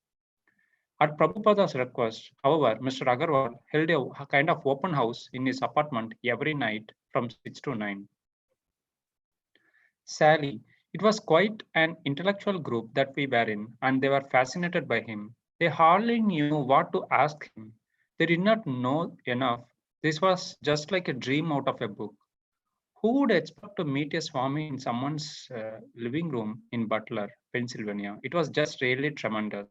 At Prabhupada's request, however, Mr. Agarwal held a kind of open house in his apartment every night from 6 to 9. Sally, it was quite an intellectual group that we were in, and they were fascinated by him. They hardly knew what to ask him. They did not know enough. This was just like a dream out of a book. Who would expect to meet a Swami in someone's living room in Butler, Pennsylvania? It was just really tremendous.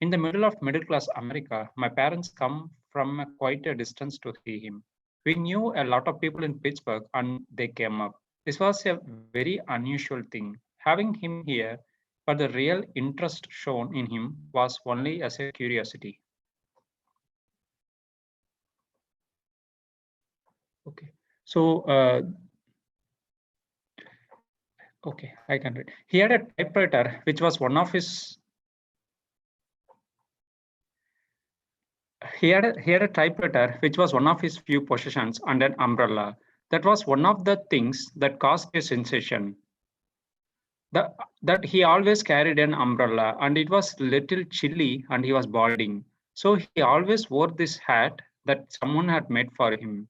In the middle of middle-class America, my parents come from quite a distance to see him. We knew a lot of people in Pittsburgh and they came up. This was a very unusual thing. Having him here, but the real interest shown in him was only as a curiosity. Okay, so okay, I can read. He had a typewriter, which was one of his. He had a typewriter, which was one of his few possessions, and an umbrella. That was one of the things that caused a sensation. That he always carried an umbrella, and it was little chilly, and he was balding. So he always wore this hat that someone had made for him,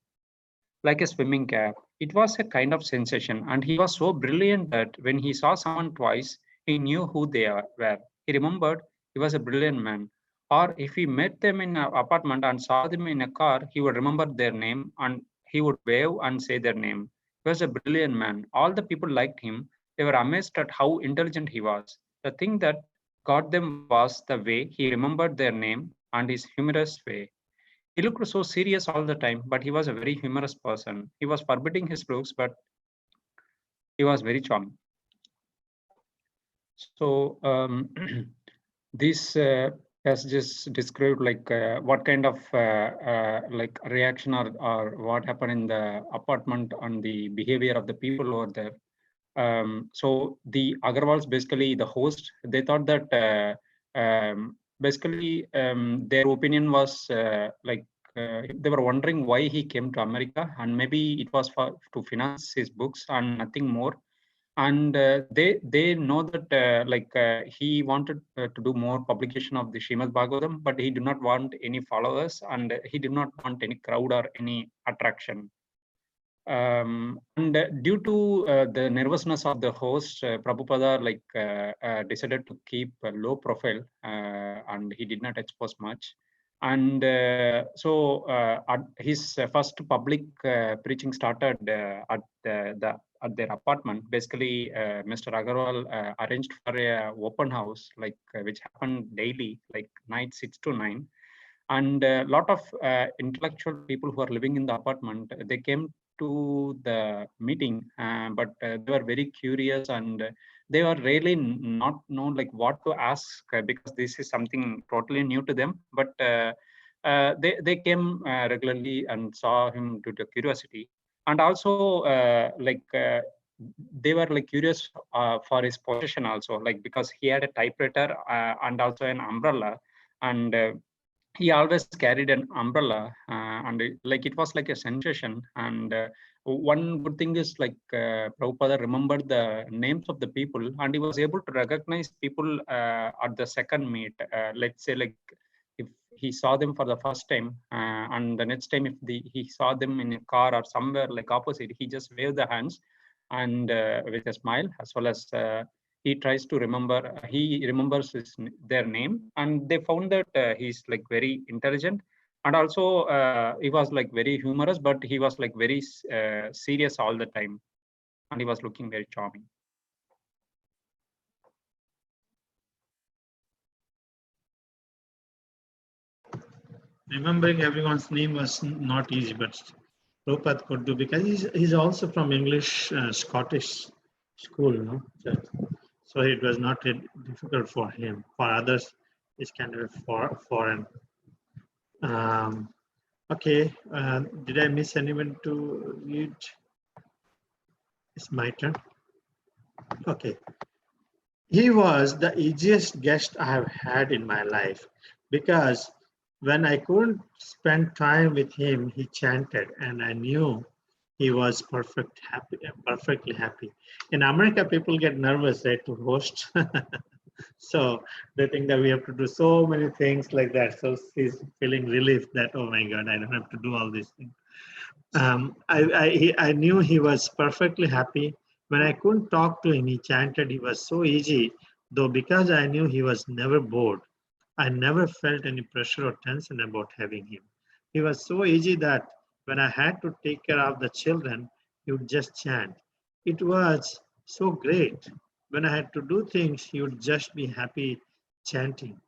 like a swimming cap. It was a kind of sensation, and he was so brilliant that when he saw someone twice, he knew who they were. He remembered he was a brilliant man. Or if he met them in an apartment and saw them in a car, he would remember their name and he would wave and say their name. He was a brilliant man. All the people liked him. They were amazed at how intelligent he was. The thing that got them was the way he remembered their name and his humorous way. He looked so serious all the time, but he was a very humorous person. He was forbidding his looks, but he was very charming. So this has just described like what kind of like reaction or what happened in the apartment on the behavior of the people over there. So the Agarwals, basically the host, they thought that basically their opinion was like they were wondering why he came to America, and maybe it was to finance his books and nothing more. And they know that he wanted to do more publication of the Srimad Bhagavatam, but he did not want any followers and he did not want any crowd or any attraction. And due to the nervousness of the host, Prabhupada decided to keep a low profile, and he did not expose much. And at his first public preaching started at their apartment. Basically, Mr. Agarwal arranged for a open house, which happened daily, like night 6 to 9. And a lot of intellectual people who are living in the apartment, they came to the meeting, but they were very curious, and they were really not know like what to ask, because this is something totally new to them. But they came regularly and saw him due to curiosity. And also they were like curious for his possession also, like because he had a typewriter and also an umbrella. And he always carried an umbrella, and it was like a sensation. And one good thing is Prabhupada remembered the names of the people, and he was able to recognize people at the second meet. Let's say like if he saw them for the first time, and the next time if he saw them in a car or somewhere like opposite, he just waved the hands and with a smile, as well as he tries to he remembers their name. And they found that he's like very intelligent, and also he was like very humorous, but he was like very serious all the time, and he was looking very charming. Remembering everyone's name was not easy, but Prabhupada could do, because he's also from English Scottish school, no? So it was not difficult for him. For others, it's kind of foreign. Okay, did I miss anyone to read? It's my turn. Okay. He was the easiest guest I have had in my life, because when I couldn't spend time with him, he chanted, and I knew he was perfectly happy. In America, people get nervous, right, to host. So they think that we have to do so many things like that. So he's feeling relief that, oh my God, I don't have to do all these things. I knew he was perfectly happy. When I couldn't talk to him, he chanted. He was so easy, though, because I knew he was never bored. I never felt any pressure or tension about having him. He was so easy that when I had to take care of the children, he would just chant. It was so great. When I had to do things, he would just be happy chanting.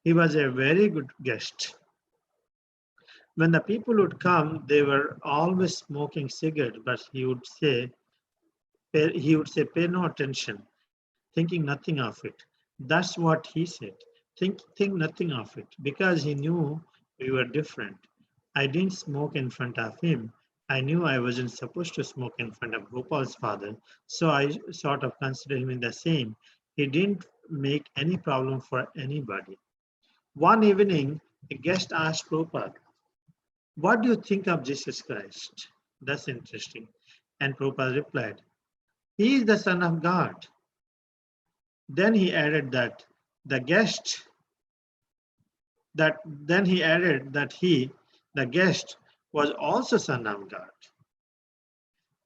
He was a very good guest. When the people would come, they were always smoking cigarettes, but he would say, pay no attention, thinking nothing of it. That's what he said. Think nothing of it, because he knew we were different. I didn't smoke in front of him. I knew I wasn't supposed to smoke in front of Gopal's father, so I sort of considered him the same. He didn't make any problem for anybody. One evening, a guest asked Prabhupada, "What do you think of Jesus Christ?" That's interesting. And Prabhupada replied, "He is the Son of God." Then he added that the guest was also Son of God.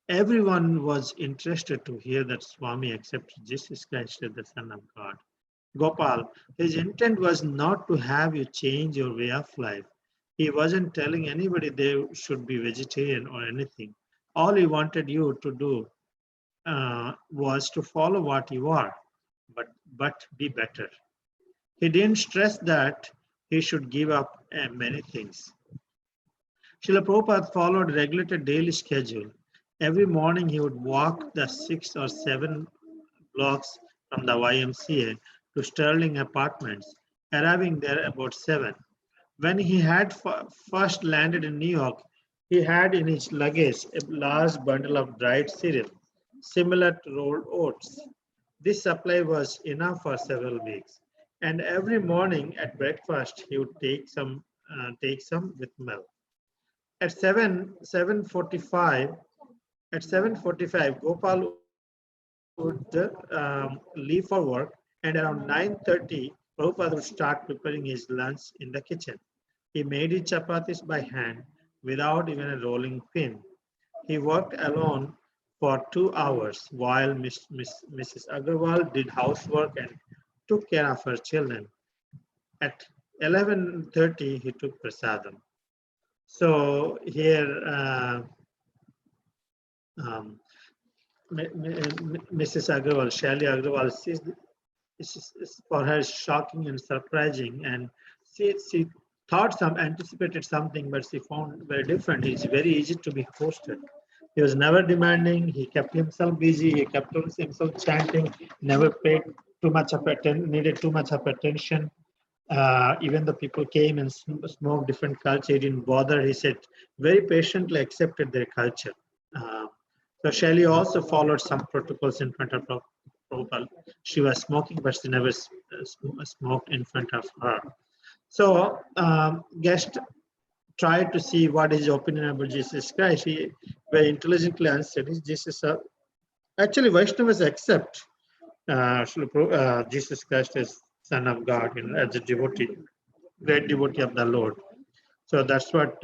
Everyone was interested to hear that Swami accepted Jesus Christ as the Son of God. Gopal, his intent was not to have you change your way of life. He wasn't telling anybody they should be vegetarian or anything. All he wanted you to do was to follow what you are, but be better. He didn't stress that he should give up many things. Srila Prabhupada followed a regulated daily schedule. Every morning he would walk the 6 or 7 blocks from the YMCA to Sterling Apartments, arriving there about 7. When he had first landed in New York, he had in his luggage a large bundle of dried cereal, similar to rolled oats. This supply was enough for several weeks, and every morning at breakfast he would take some with milk. At 7:45, Gopal would leave for work, and around 9:30, Prabhupada would start preparing his lunch in the kitchen. He made his chapatis by hand without even a rolling pin. He worked alone for 2 hours while Mrs. Agarwal did housework and took care of her children. At 11:30, he took prasadam. So here, Mrs. Agarwal, Shaili Agarwal, for her shocking and surprising, and she thought anticipated something, but she found very different. It's very easy to be hosted. He was never demanding. He kept himself busy. He kept himself chanting. Never paid too much of needed too much of attention. Even the people came and smoked different culture. He didn't bother. He said very patiently accepted their culture. So Shelley also followed some protocols in front of Prabhupada. She was smoking, but she never smoked in front of her. So guest tried to see what his opinion about Jesus Christ. He very intelligently answered, Jesus. Actually, Vaishnavas accept Jesus Christ as Son of God, as a devotee, great devotee of the Lord. So that's what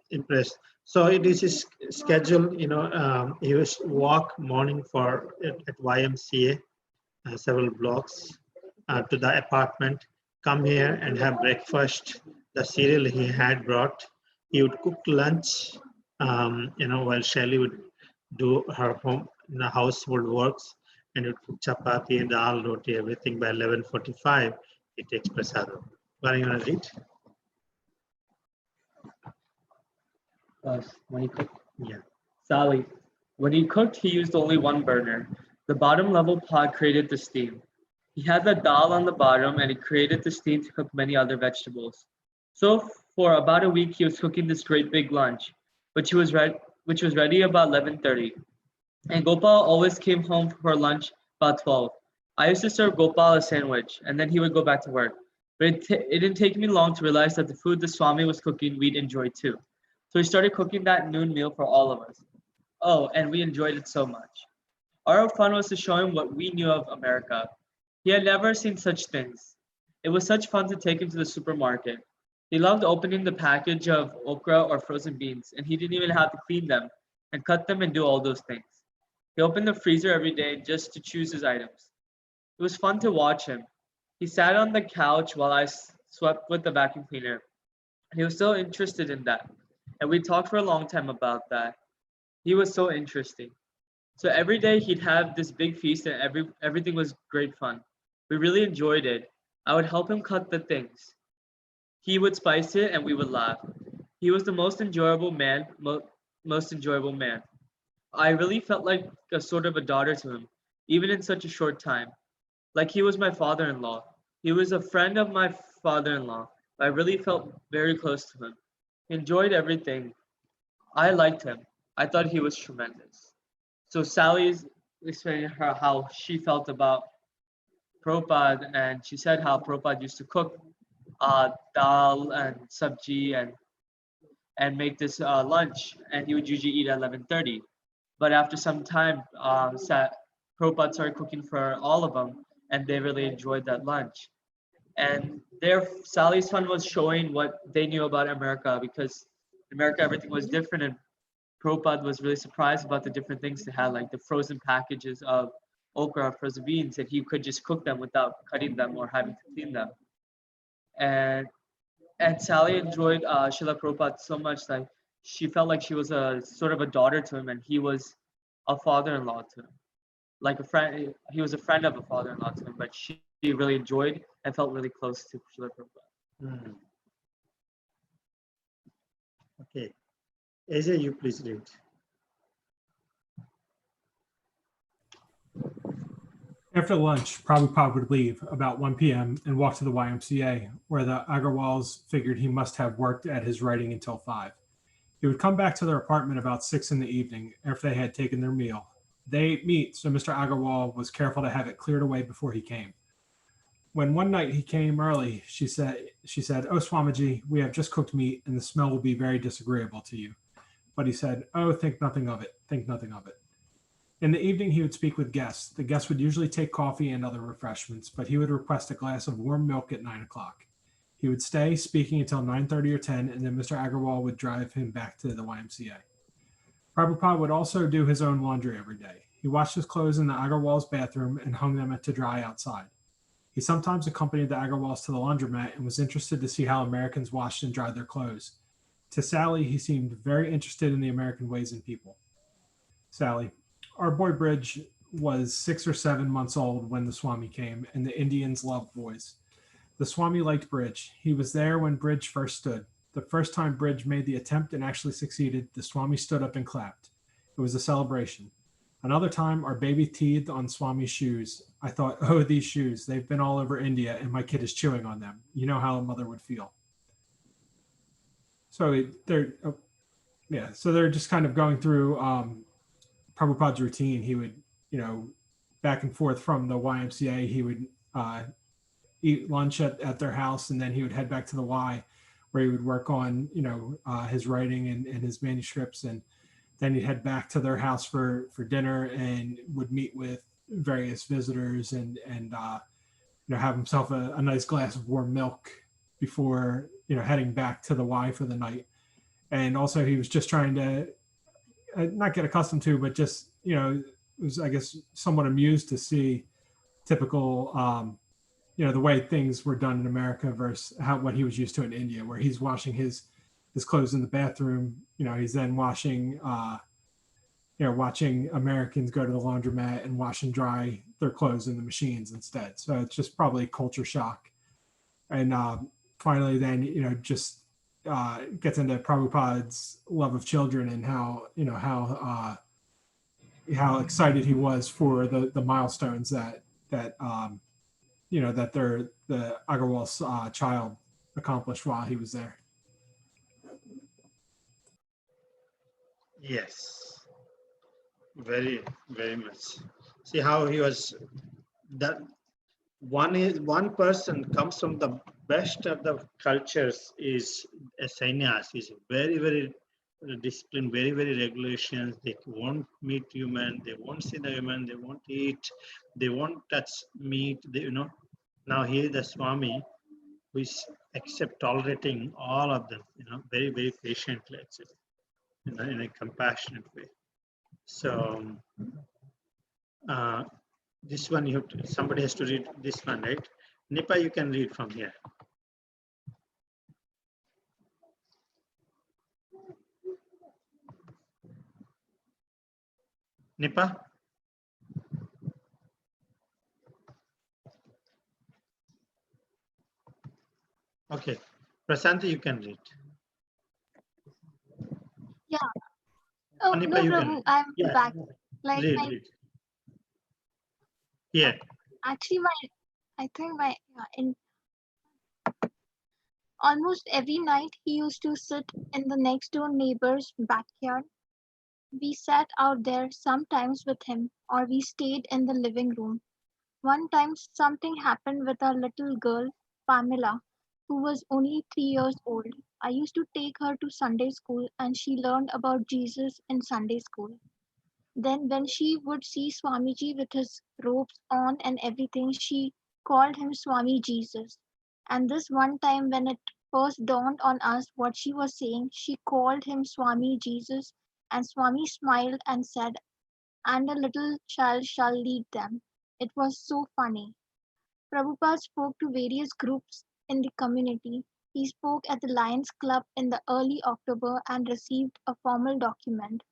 impressed. So it is his schedule. He was walk morning at YMCA, several blocks to the apartment. Come here and have breakfast. The cereal he had brought. He would cook lunch. While Shelley would do her household works, and would cook chapati, dal, roti, everything. By 11:45, he takes prasadam. What are you gonna read? When he cooked. Yeah. Sally. When he cooked, he used only one burner. The bottom level pot created the steam. He had the dal on the bottom, and he created the steam to cook many other vegetables. So for about a week, he was cooking this great big lunch, which was ready about 11:30. And Gopal always came home for lunch about 12. I used to serve Gopal a sandwich, and then he would go back to work. But it didn't take me long to realize that the food the Swami was cooking, we'd enjoy too. So he started cooking that noon meal for all of us. Oh, and we enjoyed it so much. Our fun was to show him what we knew of America. He had never seen such things. It was such fun to take him to the supermarket. He loved opening the package of okra or frozen beans, and he didn't even have to clean them and cut them and do all those things. He opened the freezer every day just to choose his items. It was fun to watch him. He sat on the couch while I swept with the vacuum cleaner. He was so interested in that. And we talked for a long time about that. He was so interesting. So every day he'd have this big feast and everything was great fun. We really enjoyed it. I would help him cut the things. He would spice it and we would laugh. He was the most enjoyable man. I really felt like a sort of a daughter to him, even in such a short time. Like he was my father-in-law. He was a friend of my father-in-law. I really felt very close to him. He enjoyed everything. I liked him. I thought he was tremendous. So Sally's explaining her how she felt about Prabhupada, and she said how Prabhupada used to cook dal and sabji and make this lunch, and he would usually eat at 11:30. But after some time, Prabhupada started cooking for all of them, and they really enjoyed that lunch. And Sally's fun was showing what they knew about America, because in America everything was different, and Prabhupada was really surprised about the different things they had, like the frozen packages of okra or frozen beans, that he could just cook them without cutting them or having to clean them. And Sally enjoyed Srila Prabhupada so much that she felt like she was a sort of a daughter to him, and he was a father-in-law to him. Like a friend, he was a friend of a father-in-law to him, but she really enjoyed and felt really close to Srila Prabhupada. Okay. Ajay, you please read. After lunch, Prabhupada would leave about 1 p.m. and walk to the YMCA, where the Agarwals figured he must have worked at his writing until 5. He would come back to their apartment about 6 in the evening after they had taken their meal. They ate meat, so Mr. Agarwal was careful to have it cleared away before he came. When one night he came early, she said, "Oh, Swamiji, we have just cooked meat, and the smell will be very disagreeable to you." But he said, "Oh, think nothing of it, think nothing of it." In the evening, he would speak with guests. The guests would usually take coffee and other refreshments, but he would request a glass of warm milk at 9 o'clock. He would stay speaking until 9:30 or 10, and then Mr. Agarwal would drive him back to the YMCA. Prabhupada would also do his own laundry every day. He washed his clothes in the Agarwal's bathroom and hung them to dry outside. He sometimes accompanied the Agarwals to the laundromat and was interested to see how Americans washed and dried their clothes. To Sally, he seemed very interested in the American ways and people. Sally, our boy Bridge was 6 or 7 months old when the Swami came, and the Indians loved boys. The Swami liked Bridge. He was there when Bridge first stood. The first time Bridge made the attempt and actually succeeded, the Swami stood up and clapped. It was a celebration. Another time, our baby teethed on Swami's shoes. I thought, oh, these shoes, they've been all over India and my kid is chewing on them. You know how a mother would feel. So they're just kind of going through Prabhupada's routine. He would, back and forth from the YMCA, he would eat lunch at their house, and then he would head back to the Y, where he would work on, his writing and his manuscripts, and then he'd head back to their house for dinner and would meet with various visitors and have himself a nice glass of warm milk before, heading back to the Y for the night. And also he was just trying to not get accustomed to, but just, was, I guess, somewhat amused to see typical, the way things were done in America versus what he was used to in India, where he's washing his clothes in the bathroom. He's then watching Americans go to the laundromat and wash and dry their clothes in the machines instead. So it's just probably culture shock. And finally, then, just gets into Prabhupada's love of children and how excited he was for the milestones that the Agarwal's child accomplished while he was there. Yes, very, very much. See how he was, that one person comes from the best of the cultures, is a sannyas. Is very, very disciplined, very, very regulations. They won't meet human, they won't see the human, they won't eat, they won't touch meat. Now here the Swami, who is tolerating all of them, very, very patiently, actually, in a compassionate way. So this one somebody has to read this one, right? Nipa, you can read from here. Nipa? Okay. Prasanthi, you can read. Yeah. Oh, Nipa, no, you can Prabhu, read. I'm Yeah. back. Like, Read. Yeah. actually, in almost every night, he used to sit in the next door neighbor's backyard. We sat out there sometimes with him, or we stayed in the living room. One time, something happened with our little girl, Pamela, who was only 3 years old. I used to take her to Sunday school, and she learned about Jesus in Sunday school. Then, when she would see Swamiji with his robes on and everything, she called him Swami Jesus. And this one time, when it first dawned on us what she was saying, she called him Swami Jesus, and Swami smiled and said, "And a little child shall lead them." It was so funny. Prabhupada spoke to various groups in the community. He spoke at the Lions Club in the early October and received a formal document.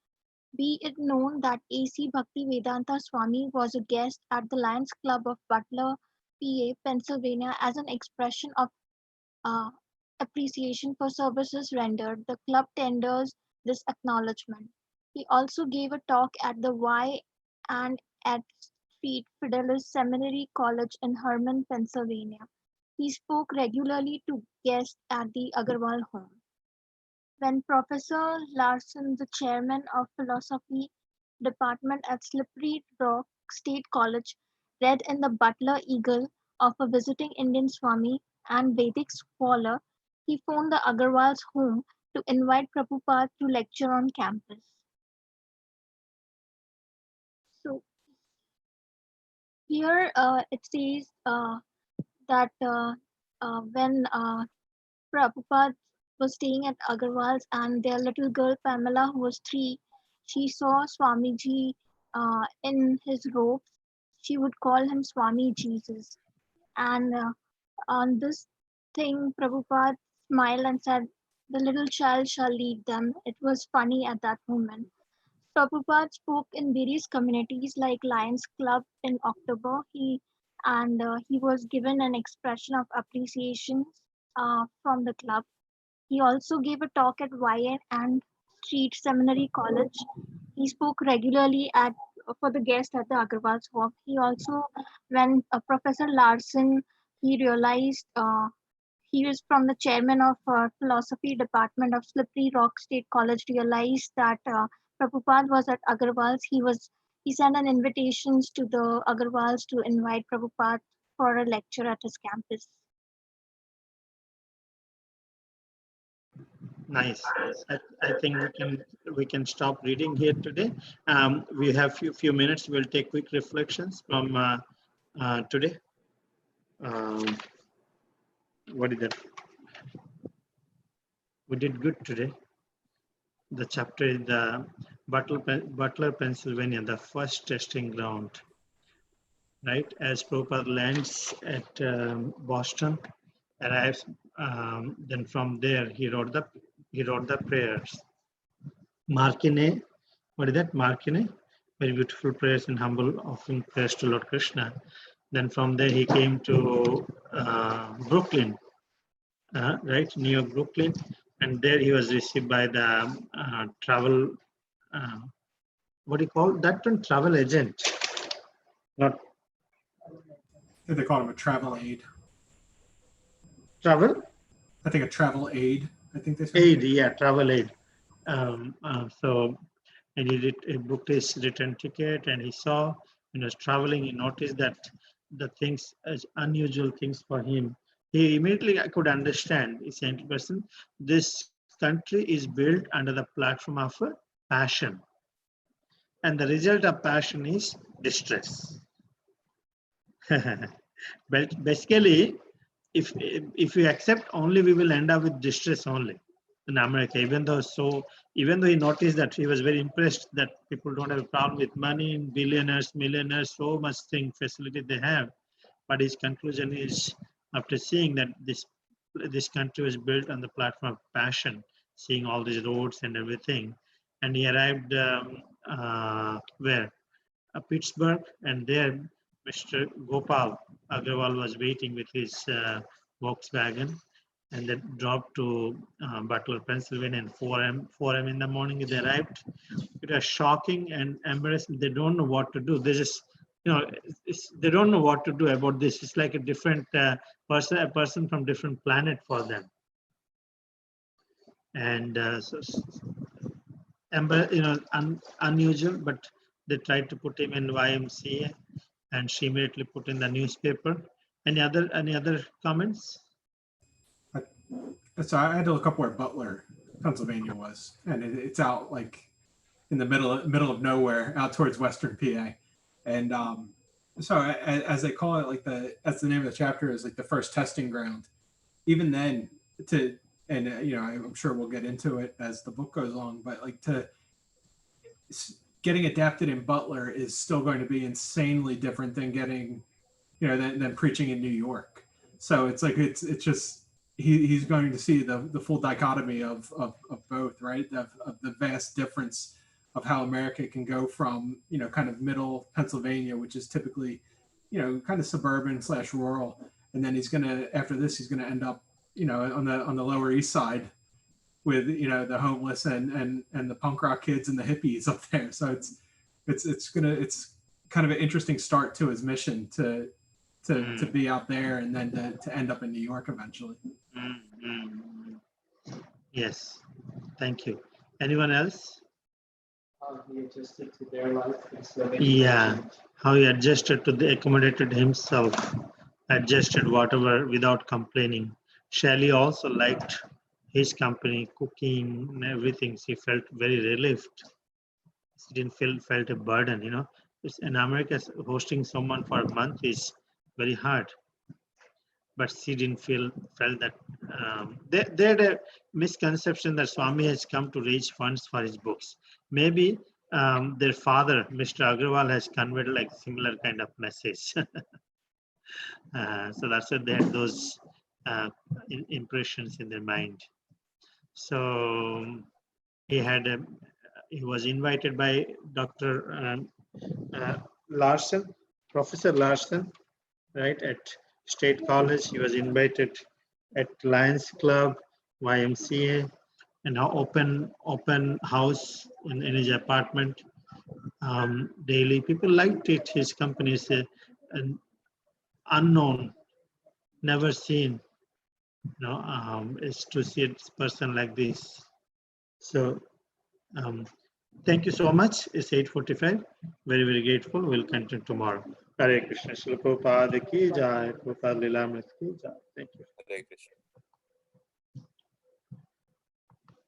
Be it known that A.C. Bhaktivedanta Swami was a guest at the Lions Club of Butler, PA, Pennsylvania as an expression of uh, appreciation for services rendered. The club tenders this acknowledgement. He also gave a talk at the Y and at Street Fidelis Seminary College in Herman, Pennsylvania. He spoke regularly to guests at the Agarwal home. When Professor Larson, the chairman of philosophy department at Slippery Rock State College, read in the Butler Eagle of a visiting Indian Swami and Vedic scholar, he phoned the Agarwal's home to invite Prabhupada to lecture on campus. So here it says that when Prabhupada was staying at Agarwal's, and their little girl Pamela, who was 3, she saw Swamiji in his robes. She would call him Swami Jesus. And on this thing, Prabhupada smiled and said, "The little child shall lead them." It was funny at that moment. Prabhupada spoke in various communities like Lions Club in October. He was given an expression of appreciation from the club. He also gave a talk at YN and Street Seminary College. He spoke regularly at for the guest at the Agarwal's home. He also, when Professor Larson, he realized he was from the chairman of philosophy department of Slippery Rock State College, realized that Prabhupada was at Agarwal's. He sent an invitations to the Agarwal's to invite Prabhupada for a lecture at his campus. Nice. I think we can stop reading here today. We have few minutes. We'll take quick reflections from today. What is that? We did good today. The chapter is the Butler, Pennsylvania, the first testing ground. Right, as Prabhupada lands at Boston, arrives, then from there he wrote the prayers. Markine, what is that? Markine, very beautiful prayers and humble offering prayers to Lord Krishna. Then from there he came to Brooklyn, right, New York, Brooklyn, and there he was received by the travel. What do you call that one? Travel agent, not. I think they call him a travel aid. Travel? I think a travel aid. I think they said. Aid, yeah, travel aid. And he booked his return ticket, and he saw when he was traveling, he noticed that the things as unusual things for him. He immediately could understand. He's saying to the person, this country is built under the platform of passion, and the result of passion is distress. But basically, if we accept only, we will end up with distress only in America. Even though he noticed that, he was very impressed that people don't have a problem with money, billionaires, millionaires, so much facility they have. But his conclusion is, after seeing that this country was built on the platform of passion, seeing all these roads and everything, and he arrived where? Pittsburgh, and there Mr. Gopal Agarwal was waiting with his Volkswagen, and then dropped to Butler, Pennsylvania, and 4 a.m. in the morning they arrived. It was shocking and embarrassing. They don't know what to do. They just, they don't know what to do about this. It's like a different person, a person from different planet for them. And unusual, but they tried to put him in YMCA, and she immediately put in the newspaper. Any other comments? So I had to look up where Butler, Pennsylvania was, and it's out like in the middle of nowhere, out towards Western PA. And so as they call it, like that's the name of the chapter, is like the first testing ground. Even then, I'm sure we'll get into it as the book goes on, but like getting adapted in Butler is still going to be insanely different than getting, than preaching in New York. So it's like it's just he's going to see the full dichotomy of both, right? Of the vast difference of how America can go from kind of middle Pennsylvania, which is typically kind of suburban / rural, and then after this he's gonna end up on the Lower East Side with the homeless and the punk rock kids and the hippies up there. So it's kind of an interesting start to his mission to be out there and then to end up in New York eventually. Yes, thank you. Anyone else? How he adjusted to their life. Yeah, how he adjusted accommodated himself, adjusted whatever without complaining. Shelley also liked his company, cooking and everything. She felt very relieved. She didn't felt a burden. In America, hosting someone for a month is very hard. but she didn't felt that they had a misconception that Swami has come to raise funds for his books. Maybe their father, Mr. Agarwal, has conveyed like similar kind of message. So that's why they had those impressions in their mind. So he was invited by Dr. Larson, Professor Larson, right, at State College. He was invited at Lions Club, YMCA, and open house in his apartment. Daily, people liked it. His company is an unknown, never seen. Is to see a person like this. So thank you so much. It's 8:45. Very, very grateful. We'll continue tomorrow. Hare Krishna. Srila Prabhupada ki jai. Prabhupada Lilamrita ki jai. Thank you. Hare Krishna.